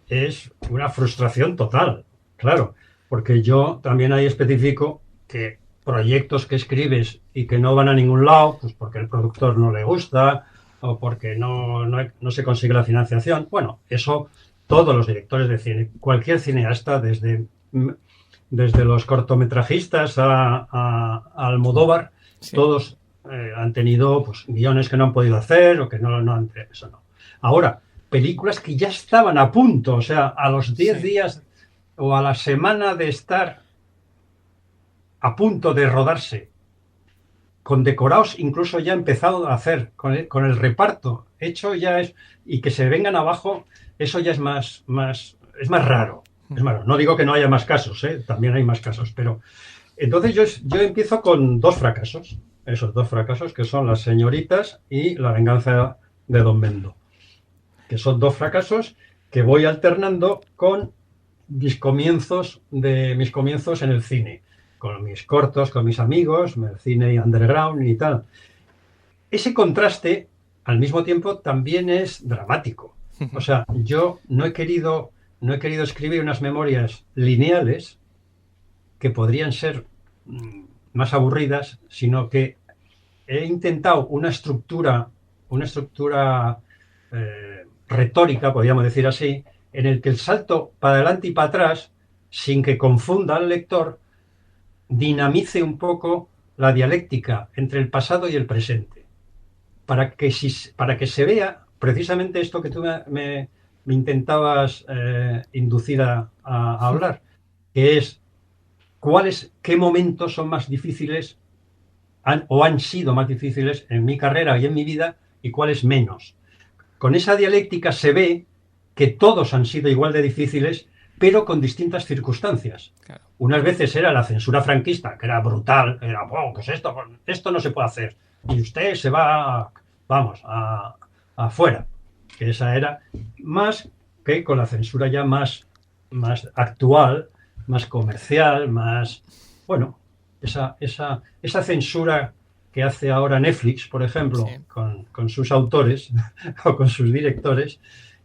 Speaker 3: es una frustración total, claro, porque yo también ahí especifico que proyectos que escribes y que no van a ningún lado, pues porque el productor no le gusta o porque no se consigue la financiación. Bueno, eso todos los directores de cine, cualquier cineasta, desde los cortometrajistas a Almodóvar, sí, todos han tenido pues guiones que no han podido hacer o que no han... Eso no. Ahora, películas que ya estaban a punto, o sea, a los 10 días o a la semana de estar a punto de rodarse, con decorados incluso ya empezado a hacer, con el reparto hecho ya es, y que se vengan abajo, eso ya es más raro. Es malo. No digo que no haya más casos, también hay más casos, pero entonces yo empiezo con dos fracasos, esos dos fracasos que son Las Señoritas y La Venganza de Don Mendo, que son dos fracasos que voy alternando con mis comienzos en el cine, con mis cortos, con mis amigos, el cine underground y tal. Ese contraste, al mismo tiempo, también es dramático. O sea, yo no he querido escribir unas memorias lineales que podrían ser más aburridas, sino que he intentado una estructura retórica, podríamos decir así, en el que el salto para adelante y para atrás, sin que confunda al lector, dinamice un poco la dialéctica entre el pasado y el presente, para que se vea precisamente esto que tú me intentabas inducir a hablar, que es qué momentos son más difíciles han sido más difíciles en mi carrera y en mi vida y cuáles menos. Con esa dialéctica se ve que todos han sido igual de difíciles, pero con distintas circunstancias. Claro. Unas veces era la censura franquista, que era brutal, era, oh, ¿qué es esto? Esto no se puede hacer. Y usted se va, afuera. Que esa era más que con la censura ya más actual, más comercial, más... Bueno, esa censura que hace ahora Netflix, por ejemplo, sí, con sus autores o con sus directores,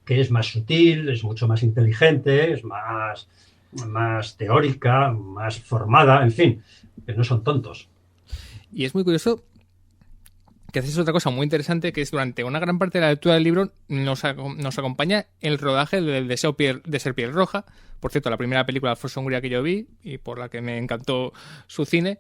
Speaker 3: que es más sutil, es mucho más inteligente, es más teórica, más formada, en fin, que no son tontos.
Speaker 2: Y es muy curioso que haces otra cosa muy interesante, que es durante una gran parte de la lectura del libro nos acompaña el rodaje del Deseo de ser piel roja. Por cierto, la primera película de Alfonso Hungría que yo vi y por la que me encantó su cine.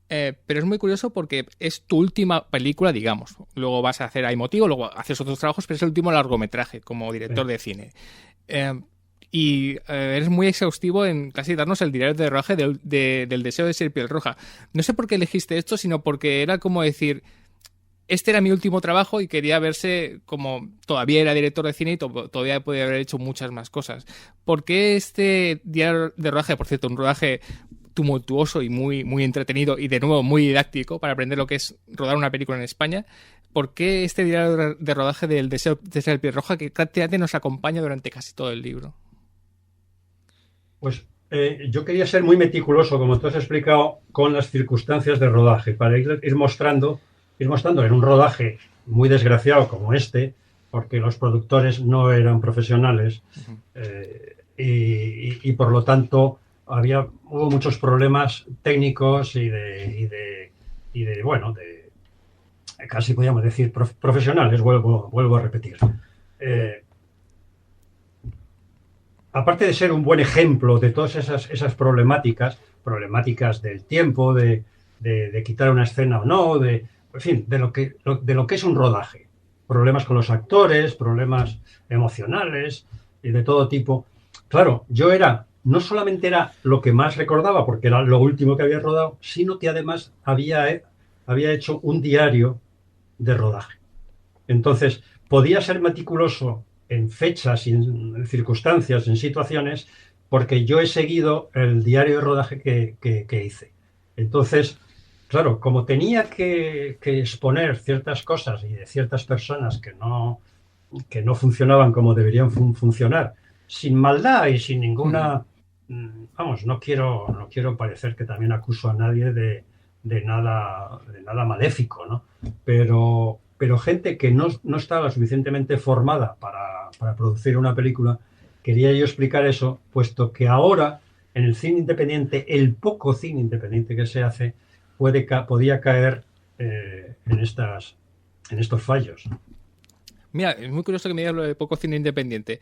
Speaker 2: Pero es muy curioso porque es tu última película, digamos. Luego vas a hacer Hay Motivo, luego haces otros trabajos, pero es el último largometraje como director de cine. Y eres muy exhaustivo en casi darnos el diario de rodaje del Deseo de ser piel roja. No sé por qué elegiste esto, sino porque era como decir... este era mi último trabajo y quería verse como todavía era director de cine y todavía podía haber hecho muchas más cosas. ¿Por qué este diario de rodaje, por cierto, un rodaje tumultuoso y muy, muy entretenido y de nuevo muy didáctico para aprender lo que es rodar una película en España? ¿Por qué este diario de rodaje del deseo de ser el piel roja que prácticamente nos acompaña durante casi todo el libro?
Speaker 3: Pues yo quería ser muy meticuloso, como tú has explicado, con las circunstancias de rodaje, para ir mostrando en un rodaje muy desgraciado como este, porque los productores no eran profesionales y por lo tanto hubo muchos problemas técnicos y de casi podríamos decir profesionales, vuelvo a repetir. Aparte de ser un buen ejemplo de todas esas problemáticas del tiempo, de quitar una escena o no, en fin, de lo que es un rodaje. Problemas con los actores, problemas emocionales y de todo tipo. Claro, no solamente era lo que más recordaba, porque era lo último que había rodado, sino que además había hecho un diario de rodaje. Entonces, podía ser meticuloso en fechas, en circunstancias, en situaciones, porque yo he seguido el diario de rodaje que hice. Entonces, claro, como tenía que exponer ciertas cosas y de ciertas personas que no funcionaban como deberían funcionar, sin maldad y sin ninguna... Vamos, no quiero parecer que también acuso a nadie de nada maléfico, ¿no? Pero gente que no estaba suficientemente formada para producir una película, quería yo explicar eso, puesto que ahora en el cine independiente, el poco cine independiente que se hace, podía caer en estos fallos.
Speaker 2: Mira, es muy curioso que me digas lo de poco cine independiente.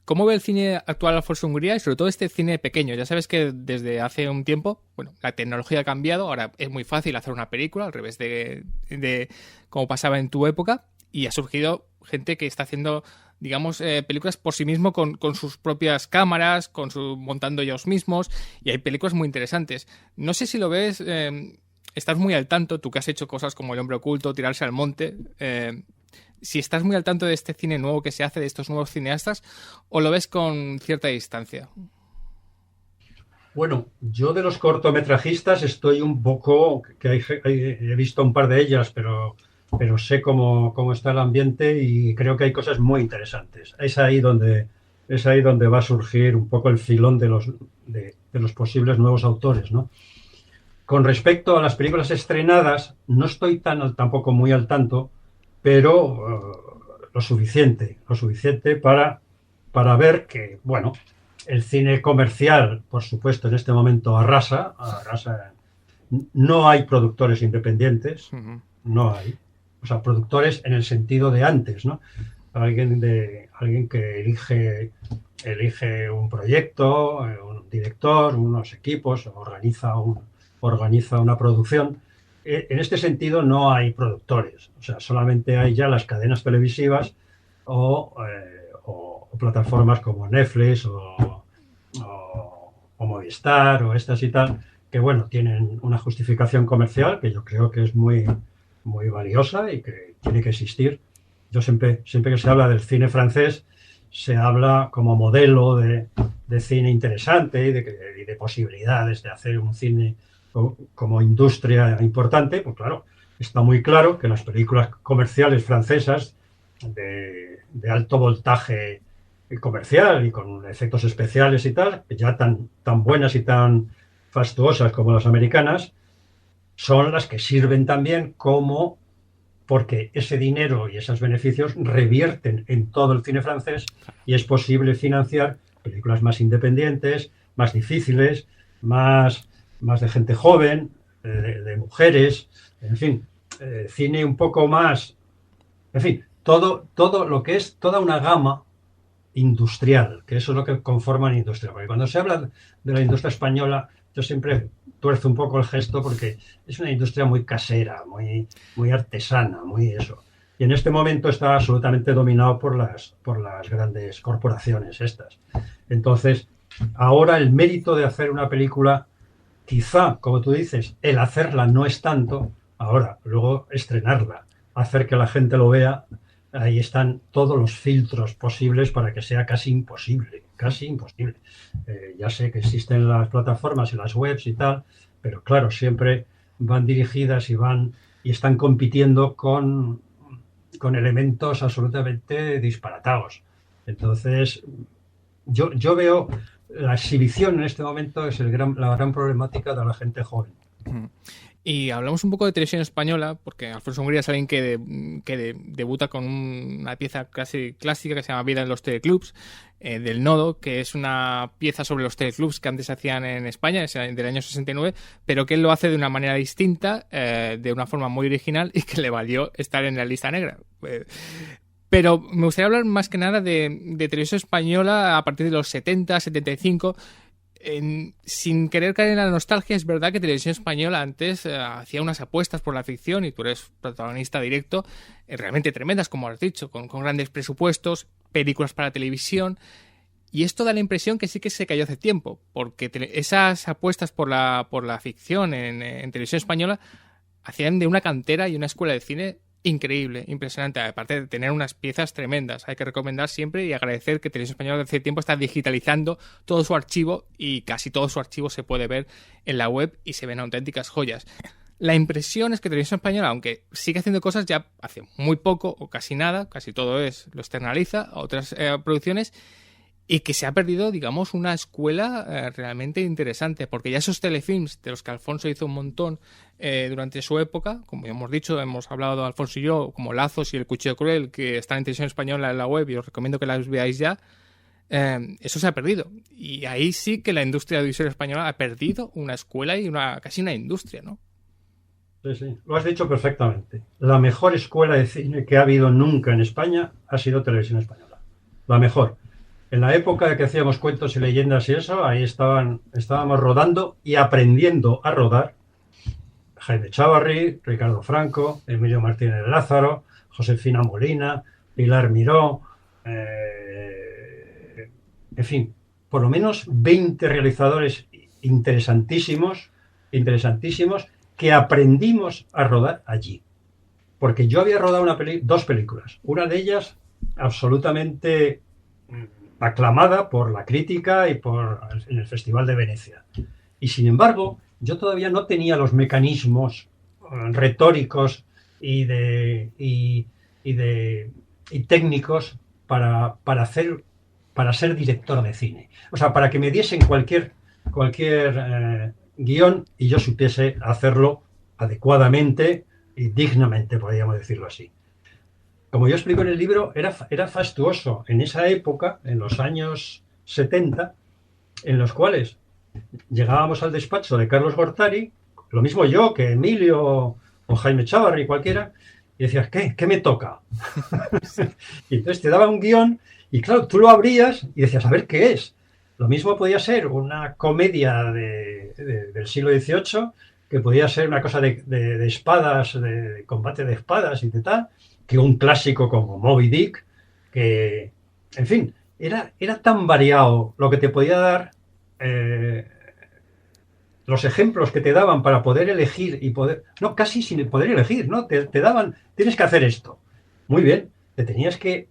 Speaker 2: ¿Cómo ve el cine actual Alfonso Hungría y sobre todo este cine pequeño? Ya sabes que desde hace un tiempo, bueno, la tecnología ha cambiado, ahora es muy fácil hacer una película al revés de como pasaba en tu época, y ha surgido gente que está haciendo, digamos, películas por sí mismo con sus propias cámaras, montando ellos mismos, y hay películas muy interesantes. No sé si lo ves, estás muy al tanto, tú que has hecho cosas como El hombre oculto, Tirarse al monte, si estás muy al tanto de este cine nuevo que se hace, de estos nuevos cineastas, o lo ves con cierta distancia.
Speaker 3: Bueno, yo de los cortometrajistas estoy un poco, he visto un par de ellas, pero sé cómo está el ambiente y creo que hay cosas muy interesantes. Es ahí donde va a surgir un poco el filón de los posibles nuevos autores, ¿no? Con respecto a las películas estrenadas, no estoy tampoco muy al tanto, pero lo suficiente para ver que, bueno, el cine comercial, por supuesto, en este momento arrasa. No hay productores independientes, no hay. O sea, productores en el sentido de antes, ¿no? Alguien que elige un proyecto, un director, unos equipos, organiza una producción. En este sentido no hay productores, o sea, solamente hay ya las cadenas televisivas o plataformas como Netflix o Movistar o estas y tal, que bueno, tienen una justificación comercial que yo creo que es muy, muy valiosa y que tiene que existir. Yo siempre que se habla del cine francés, se habla como modelo de cine interesante y de posibilidades de hacer un cine como industria importante. Pues claro, está muy claro que las películas comerciales francesas de alto voltaje comercial y con efectos especiales y tal, ya tan buenas y tan fastuosas como las americanas, son las que sirven también porque ese dinero y esos beneficios revierten en todo el cine francés y es posible financiar películas más independientes, más difíciles, más de gente joven, de mujeres, en fin, cine un poco más, en fin, todo lo que es toda una gama industrial, que eso es lo que conforma la industria. Porque cuando se habla de la industria española, yo siempre tuerzo un poco el gesto porque es una industria muy casera, muy, muy artesana, muy eso. Y en este momento está absolutamente dominado por las grandes corporaciones estas. Entonces, ahora el mérito de hacer una película, quizá, como tú dices, el hacerla no es tanto, Ahora, luego estrenarla, hacer que la gente lo vea, ahí están todos los filtros posibles para que sea casi imposible, casi imposible. Ya sé que existen las plataformas y las webs y tal, pero claro, siempre van dirigidas y están compitiendo con elementos absolutamente disparatados. Entonces, yo veo la exhibición en este momento es la gran problemática de la gente joven.
Speaker 2: Y hablamos un poco de televisión española, porque Alfonso Hungría es alguien que debuta con una pieza casi clásica que se llama Vida en los teleclubs, del Nodo, que es una pieza sobre los teleclubs que antes se hacían en España, es del año 69, pero que él lo hace de una manera distinta, de una forma muy original y que le valió estar en la lista negra. Pero me gustaría hablar más que nada de televisión española a partir de los 70, 75. Sin querer caer en la nostalgia, es verdad que Televisión Española antes hacía unas apuestas por la ficción y tú eres protagonista directo, realmente tremendas, como has dicho, con grandes presupuestos, películas para televisión. Y esto da la impresión que sí que se cayó hace tiempo, porque esas apuestas por la ficción en Televisión Española hacían de una cantera y una escuela de cine increíble, impresionante, aparte de tener unas piezas tremendas. Hay que recomendar siempre y agradecer que Televisión Española hace tiempo está digitalizando todo su archivo y casi todo su archivo se puede ver en la web y se ven auténticas joyas. La impresión es que Televisión Española, aunque sigue haciendo cosas ya hace muy poco o casi nada, casi todo lo externaliza a otras producciones, y que se ha perdido, digamos, una escuela realmente interesante, porque ya esos telefilms de los que Alfonso hizo un montón durante su época, como ya hemos dicho, hemos hablado de Alfonso y yo, como Lazos y El Cuchillo Cruel, que están en Televisión Española en la web y os recomiendo que las veáis ya, eso se ha perdido. Y ahí sí que la industria audiovisual española ha perdido una escuela y casi una industria, ¿no?
Speaker 3: Sí, sí, lo has dicho perfectamente. La mejor escuela de cine que ha habido nunca en España ha sido Televisión Española. La mejor. En la época de que hacíamos cuentos y leyendas y eso, ahí estábamos rodando y aprendiendo a rodar. Jaime Chávarri, Ricardo Franco, Emilio Martínez de Lázaro, Josefina Molina, Pilar Miró, en fin, por lo menos 20 realizadores interesantísimos que aprendimos a rodar allí. Porque yo había rodado dos películas, una de ellas absolutamente aclamada por la crítica y en el Festival de Venecia. Y sin embargo, yo todavía no tenía los mecanismos retóricos y técnicos para ser director de cine. O sea, para que me diesen cualquier guión y yo supiese hacerlo adecuadamente y dignamente, podríamos decirlo así. Como yo explico en el libro, era fastuoso en esa época, en los años 70, en los cuales llegábamos al despacho de Carlos Gortari, lo mismo yo que Emilio o Jaime Chávarri, cualquiera, y decías, ¿qué me toca? Y entonces te daba un guión y claro, tú lo abrías y decías, a ver qué es. Lo mismo podía ser una comedia del siglo XVIII, que podía ser una cosa de espadas, de combate de espadas y de tal, que un clásico como Moby Dick, que, en fin, era tan variado lo que te podía dar, los ejemplos que te daban para poder elegir no, casi sin poder elegir, ¿no? Te daban, tienes que hacer esto. Muy bien, te tenías que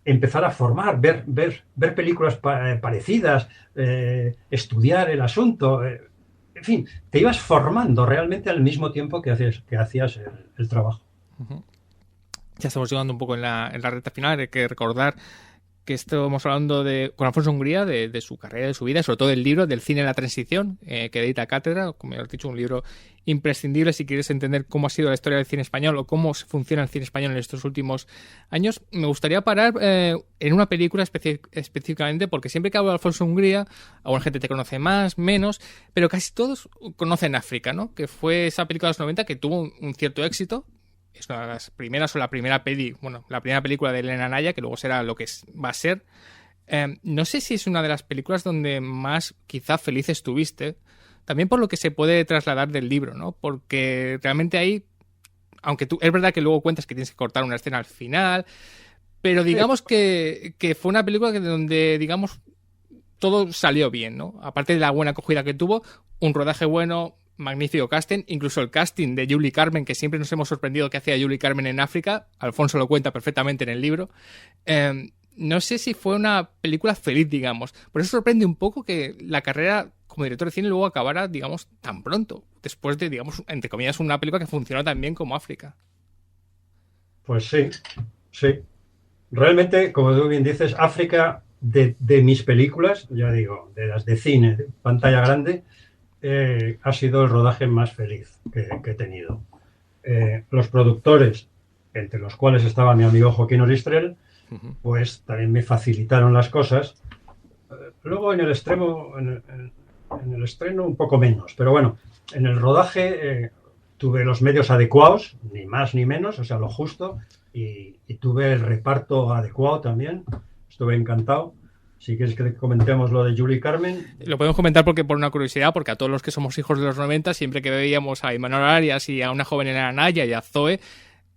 Speaker 3: empezar a formar, ver películas parecidas, estudiar el asunto, en fin, te ibas formando realmente al mismo tiempo que hacías el trabajo.
Speaker 2: Uh-huh. Ya estamos llegando un poco en la recta final. Hay que recordar que estamos hablando con Alfonso Hungría, de su carrera, de su vida, sobre todo del libro del cine en la transición, que edita Cátedra, como ya has dicho, un libro imprescindible si quieres entender cómo ha sido la historia del cine español o cómo funciona el cine español en estos últimos años. Me gustaría parar en una película específicamente, porque siempre que hablo de Alfonso Hungría, alguna gente te conoce más, menos, pero casi todos conocen África, ¿no? Que fue esa película de los 90 que tuvo un cierto éxito. Es una de las primeras o la primera película de Elena Naya, que luego será lo que va a ser. No sé si es una de las películas donde más quizá feliz estuviste, también por lo que se puede trasladar del libro, ¿no? Porque realmente ahí, aunque es verdad que luego cuentas que tienes que cortar una escena al final, pero digamos que fue una película donde, digamos, todo salió bien, ¿no? Aparte de la buena acogida que tuvo, un rodaje bueno, magnífico casting, incluso el casting de Julie Carmen, que siempre nos hemos sorprendido que hacía Julie Carmen en África. Alfonso lo cuenta perfectamente en el libro. No sé si fue una película feliz, digamos. Por eso sorprende un poco que la carrera como director de cine luego acabara, digamos, tan pronto, después de, digamos, entre comillas, una película que funcionó tan bien como África.
Speaker 3: Pues sí, sí. Realmente, como tú bien dices, África, de mis películas, ya digo, de las de cine, de pantalla grande, ha sido el rodaje más feliz que he tenido. Los productores, entre los cuales estaba mi amigo Joaquín Oristrel, pues también me facilitaron las cosas. Luego en el extremo, en el estreno un poco menos, pero bueno, en el rodaje tuve los medios adecuados, ni más ni menos, o sea, lo justo, y tuve el reparto adecuado también. Estuve encantado. Si quieres que comentemos lo de Julie Carmen.
Speaker 2: Lo podemos comentar porque por una curiosidad, porque a todos los que somos hijos de los 90, siempre que veíamos a Imanol Arias y a una joven Elena Naya y a Zoe,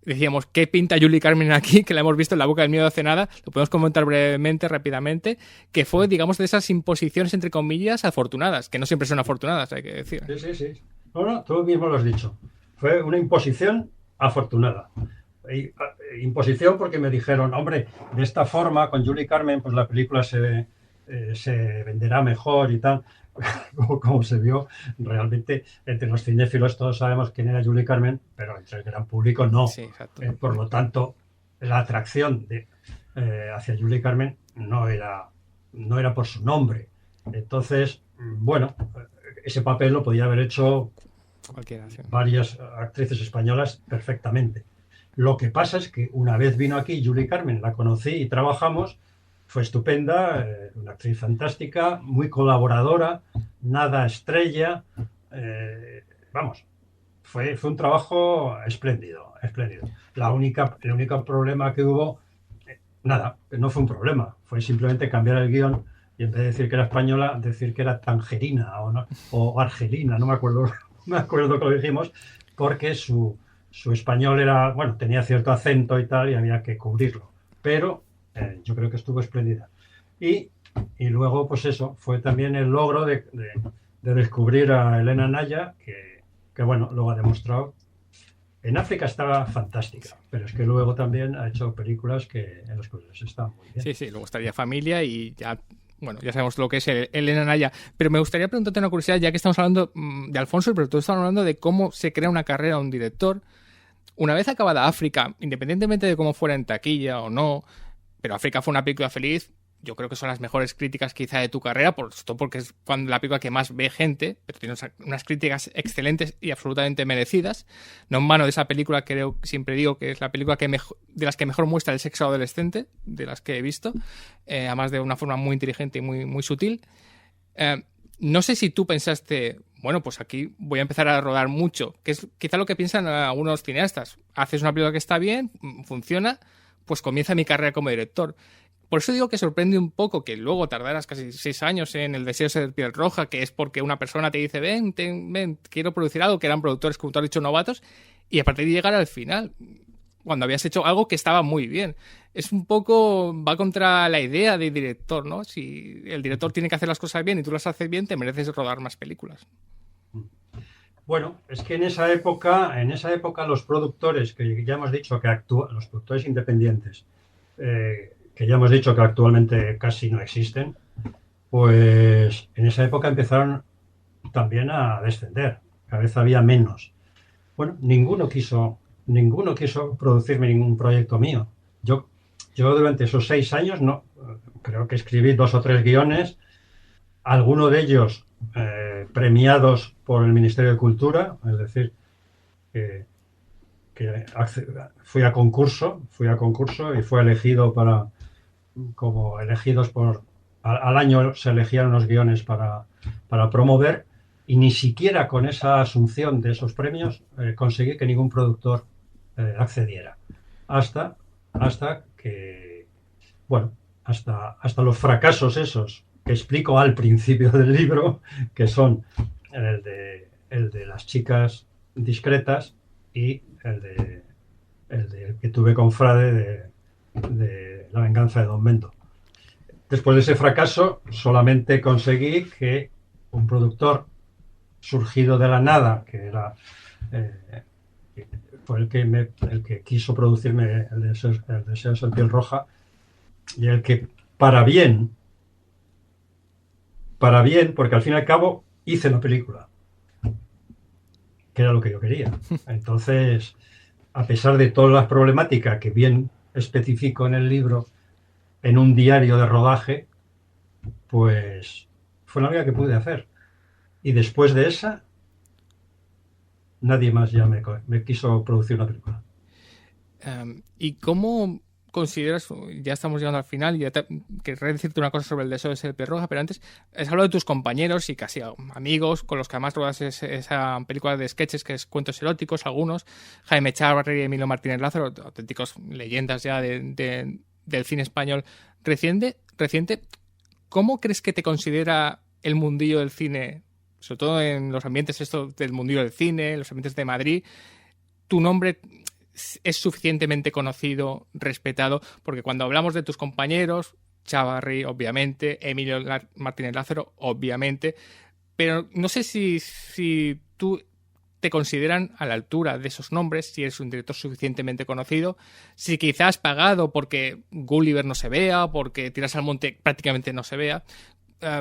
Speaker 2: decíamos, ¿qué pinta Julie Carmen aquí? Que la hemos visto en La boca del miedo hace nada. Lo podemos comentar brevemente, rápidamente, que fue, digamos, de esas imposiciones, entre comillas, afortunadas, que no siempre son afortunadas, hay que decir.
Speaker 3: Sí. No, tú mismo lo has dicho. Fue una imposición afortunada. Imposición porque me dijeron, hombre, de esta forma, con Julie Carmen, pues la película se venderá mejor y tal. Como se vio, realmente entre los cinéfilos todos sabemos quién era Julie Carmen, pero entre el gran público no.
Speaker 2: Sí, exacto.
Speaker 3: Por lo tanto, la atracción hacia Julie Carmen no era por su nombre. Entonces, bueno, ese papel lo podía haber hecho
Speaker 2: cualquiera, sí.
Speaker 3: Varias actrices españolas perfectamente. Lo que pasa es que una vez vino aquí Julie Carmen, la conocí y trabajamos, fue estupenda, una actriz fantástica, muy colaboradora, nada estrella, vamos, fue un trabajo espléndido. El único problema que hubo, nada, no fue un problema, fue simplemente cambiar el guión y en vez de decir que era española, decir que era tangerina o argelina, no me acuerdo que lo dijimos, porque su español era, bueno, tenía cierto acento y tal, y había que cubrirlo. Pero yo creo que estuvo espléndida. Y luego, pues eso, fue también el logro de descubrir a Elena Naya, que bueno, luego ha demostrado. En África estaba fantástica, pero es que luego también ha hecho películas en las que está muy bien.
Speaker 2: Sí, luego estaría Familia y ya... Bueno, ya sabemos lo que es Elena Naya, pero me gustaría preguntarte una curiosidad, ya que estamos hablando de Alfonso, pero tú estás hablando de cómo se crea una carrera a un director. Una vez acabada África, independientemente de cómo fuera en taquilla o no, pero África fue una película feliz, yo creo que son las mejores críticas quizá de tu carrera, por esto porque es la película que más ve gente, pero tiene unas críticas excelentes y absolutamente merecidas. No en vano de esa película, creo, siempre digo que es la película de las que mejor muestra el sexo adolescente, de las que he visto, además de una forma muy inteligente y muy, muy sutil. No sé si tú pensaste, bueno, pues aquí voy a empezar a rodar mucho, que es quizá lo que piensan algunos cineastas. Haces una película que está bien, funciona, pues comienza mi carrera como director. Por eso digo que sorprende un poco que luego tardaras casi 6 años en El deseo de ser piel roja, que es porque una persona te dice, ven, quiero producir algo, que eran productores, como tú has dicho, novatos, y a partir de llegar al final, cuando habías hecho algo que estaba muy bien. Es un poco, va contra la idea de director, ¿no? Si el director tiene que hacer las cosas bien y tú las haces bien, te mereces rodar más películas.
Speaker 3: Bueno, es que en esa época los productores, que ya hemos dicho que los productores independientes, que ya hemos dicho que actualmente casi no existen, pues en esa época empezaron también a descender, cada vez había menos. Bueno, ninguno quiso producirme ningún proyecto mío. Yo durante esos 6 años creo que escribí 2 o 3 guiones, algunos de ellos premiados por el Ministerio de Cultura, es decir, que fui a concurso y fue elegido al año se elegían los guiones para promover, y ni siquiera con esa asunción de esos premios conseguí que ningún productor accediera. Hasta que, bueno, hasta los fracasos esos que explico al principio del libro, que son el de Las chicas discretas y el que tuve con Frade de La venganza de Don Mendo. Después de ese fracaso, solamente conseguí que un productor surgido de la nada, que era fue el que quiso producirme el deseo de piel roja, y el que para bien, porque al fin y al cabo hice la película, que era lo que yo quería. Entonces, a pesar de todas las problemáticas que bien especifico en el libro, en un diario de rodaje, pues fue la única que pude hacer. Y después de esa, nadie más ya me quiso producir una película.
Speaker 2: ¿Y cómo consideras, ya estamos llegando al final, y querré decirte una cosa sobre el deseo de ser piel roja, pero antes has hablado de tus compañeros y casi amigos con los que además rodas esa película de sketches que es cuentos eróticos, algunos, Jaime Chávarri y Emilio Martínez Lázaro, auténticos leyendas ya del cine español reciente. ¿Cómo crees que te considera el mundillo del cine, sobre todo en los ambientes del mundillo del cine, en los ambientes de Madrid? Tu nombre es suficientemente conocido, respetado, porque cuando hablamos de tus compañeros, Chávarri, obviamente, Emilio Martínez Lázaro, obviamente, pero no sé si tú te consideran a la altura de esos nombres, si eres un director suficientemente conocido, si quizás pagado porque Gulliver no se vea, porque Tiras al Monte prácticamente no se vea.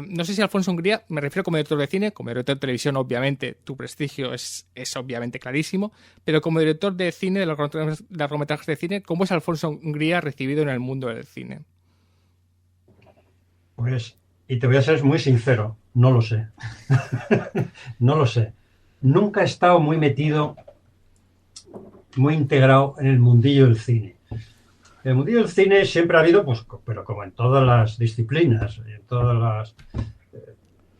Speaker 2: No sé si Alfonso Hungría, me refiero como director de cine, como director de televisión, obviamente, tu prestigio es obviamente clarísimo, pero como director de cine, de largometrajes de cine, ¿cómo es Alfonso Hungría recibido en el mundo del cine?
Speaker 3: Pues, y te voy a ser muy sincero, no lo sé. No lo sé. Nunca he estado muy metido, muy integrado en el mundillo del cine. En el mundillo del cine siempre ha habido, pues, pero como en todas las disciplinas,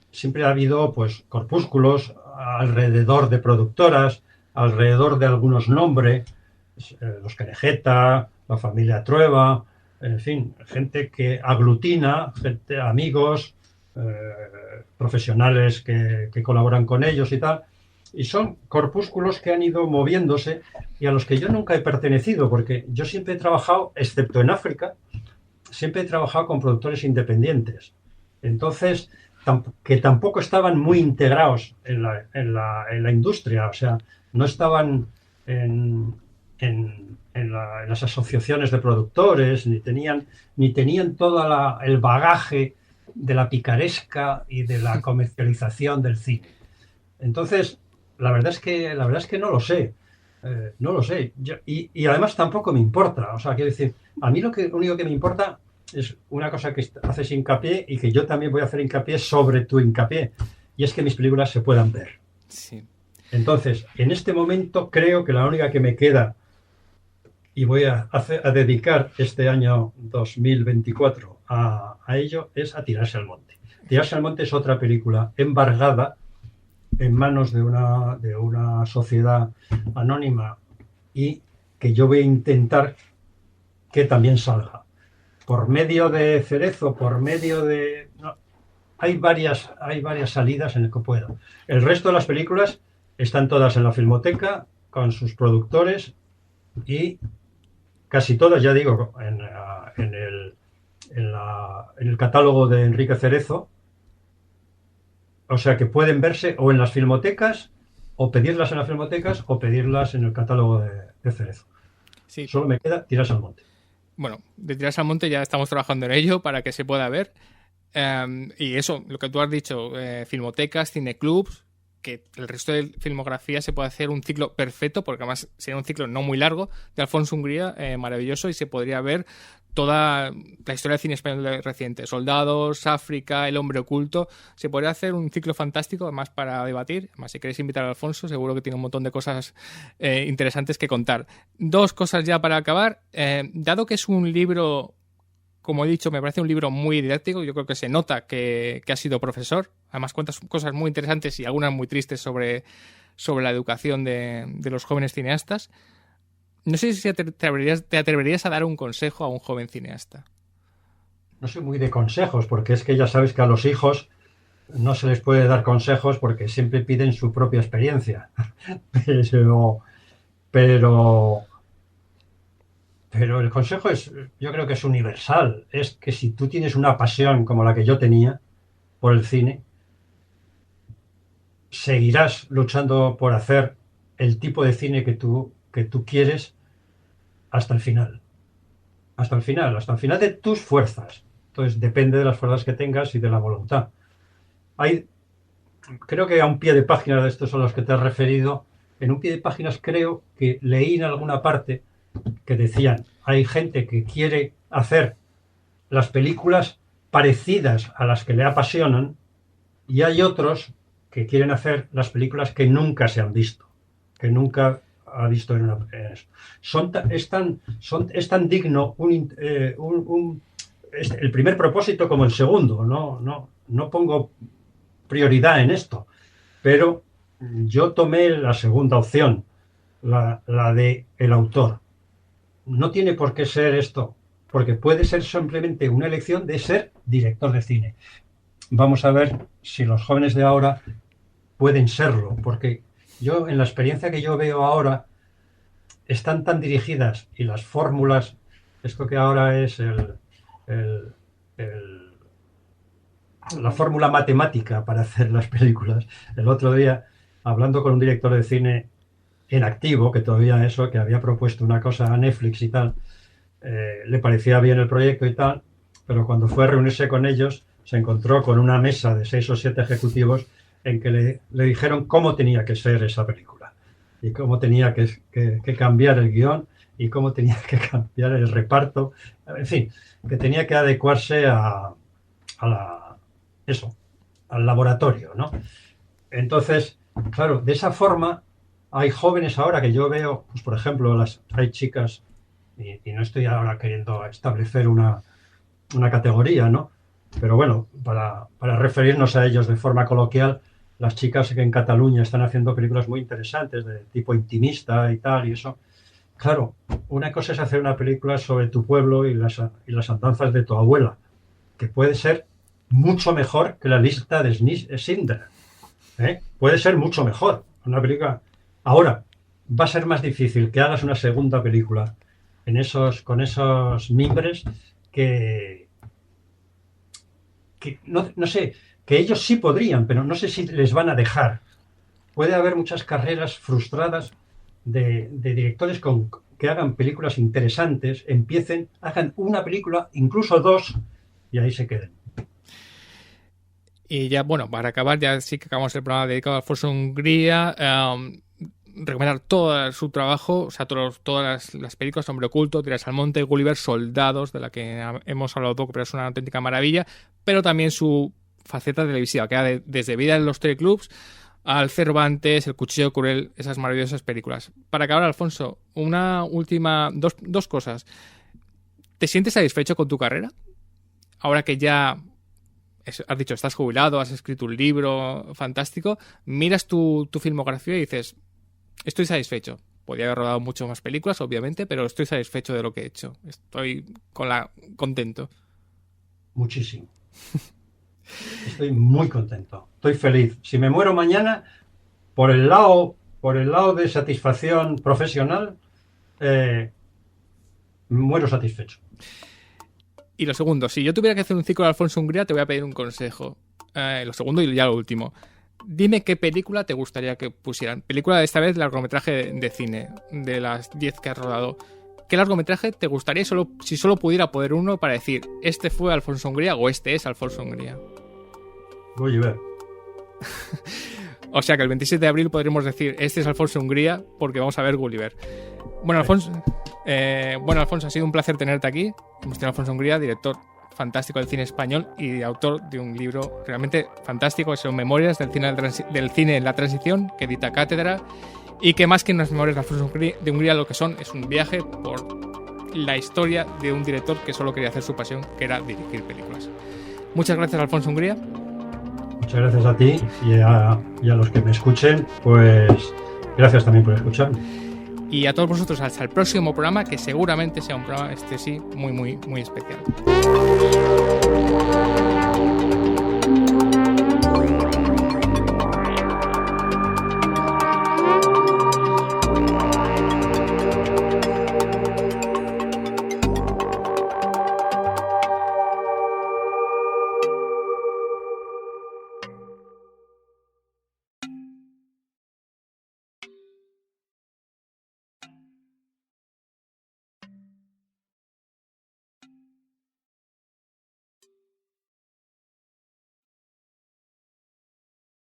Speaker 3: siempre ha habido, pues, corpúsculos alrededor de productoras, alrededor de algunos nombres, los Querejeta, la familia Trueba, en fin, gente que aglutina, amigos, profesionales que colaboran con ellos y tal. Y son corpúsculos que han ido moviéndose y a los que yo nunca he pertenecido, porque yo siempre he trabajado, excepto en África, siempre he trabajado con productores independientes. Entonces, que tampoco estaban muy integrados en la industria, o sea, no estaban en las asociaciones de productores, ni tenían todo el bagaje de la picaresca y de la comercialización del cine. Entonces, la verdad es que no lo sé. No lo sé. Y además tampoco me importa. O sea, quiero decir, a mí lo único que me importa es una cosa que haces hincapié y que yo también voy a hacer hincapié sobre tu hincapié. Y es que mis películas se puedan ver.
Speaker 2: Sí.
Speaker 3: Entonces, en este momento creo que la única que me queda, y voy a dedicar este año 2024 a ello, es a Tirarse al Monte. Tirarse al Monte es otra película embargada en manos de una sociedad anónima y que yo voy a intentar que también salga. Por medio de Cerezo, por medio de... No, hay varias salidas en las que puedo. El resto de las películas están todas en la Filmoteca, con sus productores, y casi todas, ya digo, en el catálogo de Enrique Cerezo. O sea que pueden verse o en las filmotecas, o pedirlas en las filmotecas, o pedirlas en el catálogo de Cerezo.
Speaker 2: Sí.
Speaker 3: Solo me queda Tirarse al Monte.
Speaker 2: Bueno, de Tirarse al Monte ya estamos trabajando en ello para que se pueda ver. Y eso, lo que tú has dicho, filmotecas, cineclubs, que el resto de filmografía se puede hacer un ciclo perfecto, porque además sería un ciclo no muy largo, de Alfonso Hungría, maravilloso, y se podría ver toda la historia del cine español reciente. Soldados, África, El hombre oculto. Se podría hacer un ciclo fantástico, además, para debatir. Además, si queréis invitar a Alfonso, seguro que tiene un montón de cosas interesantes que contar. Dos cosas ya para acabar. Dado que es un libro, como he dicho, me parece un libro muy didáctico. Yo creo que se nota que has sido profesor. Además, cuentas cosas muy interesantes y algunas muy tristes sobre la educación de los jóvenes cineastas. No sé si te atreverías a dar un consejo a un joven cineasta.
Speaker 3: No soy muy de consejos, porque es que ya sabes que a los hijos no se les puede dar consejos porque siempre piden su propia experiencia. Pero el consejo yo creo que es universal. Es que si tú tienes una pasión como la que yo tenía por el cine, seguirás luchando por hacer el tipo de cine que tú quieres hasta el final. Hasta el final de tus fuerzas. Entonces depende de las fuerzas que tengas y de la voluntad. Creo que a un pie de página de estos a los que te has referido, en un pie de páginas creo que leí en alguna parte que decían, hay gente que quiere hacer las películas parecidas a las que le apasionan y hay otros que quieren hacer las películas que nunca se han visto, que nunca ha visto en eso. Es tan digno el primer propósito como el segundo. No pongo prioridad en esto, pero yo tomé la segunda opción, la de el autor. No tiene por qué ser esto, porque puede ser simplemente una elección de ser director de cine. Vamos a ver si los jóvenes de ahora pueden serlo, porque yo, en la experiencia que yo veo ahora, están tan dirigidas y las fórmulas, esto que ahora es la fórmula matemática para hacer las películas. El otro día, hablando con un director de cine en activo, que todavía que había propuesto una cosa a Netflix y tal, le parecía bien el proyecto y tal, pero cuando fue a reunirse con ellos, se encontró con una mesa de 6 o 7 ejecutivos en que le dijeron cómo tenía que ser esa película y cómo tenía que cambiar el guión y cómo tenía que cambiar el reparto, en fin, que tenía que adecuarse al laboratorio, ¿no? Entonces, claro, de esa forma hay jóvenes ahora que yo veo, pues por ejemplo, hay chicas, y no estoy ahora queriendo establecer una categoría, ¿no? Pero bueno, para referirnos a ellos de forma coloquial, las chicas que en Cataluña están haciendo películas muy interesantes de tipo intimista y tal, y eso. Claro, una cosa es hacer una película sobre tu pueblo y las andanzas de tu abuela, que puede ser mucho mejor que la lista de Schindler. Puede ser mucho mejor. Una película. Ahora, va a ser más difícil que hagas una segunda película con esos mimbres que no sé, que ellos sí podrían, pero no sé si les van a dejar. Puede haber muchas carreras frustradas de directores que hagan películas interesantes, hagan una película, incluso 2, y ahí se queden.
Speaker 2: Y ya, bueno, para acabar, ya sí que acabamos el programa dedicado a Alfonso Hungría. Recomendar todo su trabajo, o sea, todas las películas, Hombre Oculto, Tiras al Monte, Gulliver, Soldados, de la que hemos hablado poco, pero es una auténtica maravilla, pero también su faceta televisiva, que va desde Vida en los Teleclubs al Cervantes, El Cuchillo Cruel, esas maravillosas películas. Para acabar, Alfonso, una última, dos cosas. ¿Te sientes satisfecho con tu carrera? Ahora que ya has dicho, estás jubilado, has escrito un libro fantástico, miras tu filmografía y dices, estoy satisfecho. Podría haber rodado mucho más películas, obviamente, pero estoy satisfecho de lo que he hecho. Estoy contento.
Speaker 3: Muchísimo. Estoy muy contento. Estoy feliz. Si me muero mañana, por el lado de satisfacción profesional, muero satisfecho.
Speaker 2: Y lo segundo, si yo tuviera que hacer un ciclo de Alfonso Hungría, te voy a pedir un consejo. Lo segundo y ya lo último. Dime qué película te gustaría que pusieran. Película de esta vez, largometraje de cine, de las 10 que has rodado. ¿Qué largometraje te gustaría si solo pudiera poner uno para decir, este fue Alfonso Hungría o este es Alfonso Hungría?
Speaker 3: Gulliver.
Speaker 2: O sea que el 27 de abril podremos decir, este es Alfonso Hungría porque vamos a ver Gulliver. Bueno, Alfonso, ha sido un placer tenerte aquí. Hemos tenido a Alfonso Hungría, director fantástico del cine español y autor de un libro realmente fantástico, que son Memorias del cine en la transición, que edita Cátedra, y que más que unas memorias de Alfonso de Hungría lo que son es un viaje por la historia de un director que solo quería hacer su pasión, que era dirigir películas. Muchas gracias, Alfonso Hungría.
Speaker 3: Muchas gracias a ti y a los que me escuchen, pues gracias también por escucharme.
Speaker 2: Y a todos vosotros hasta el próximo programa, que seguramente sea un programa, muy, muy, muy especial.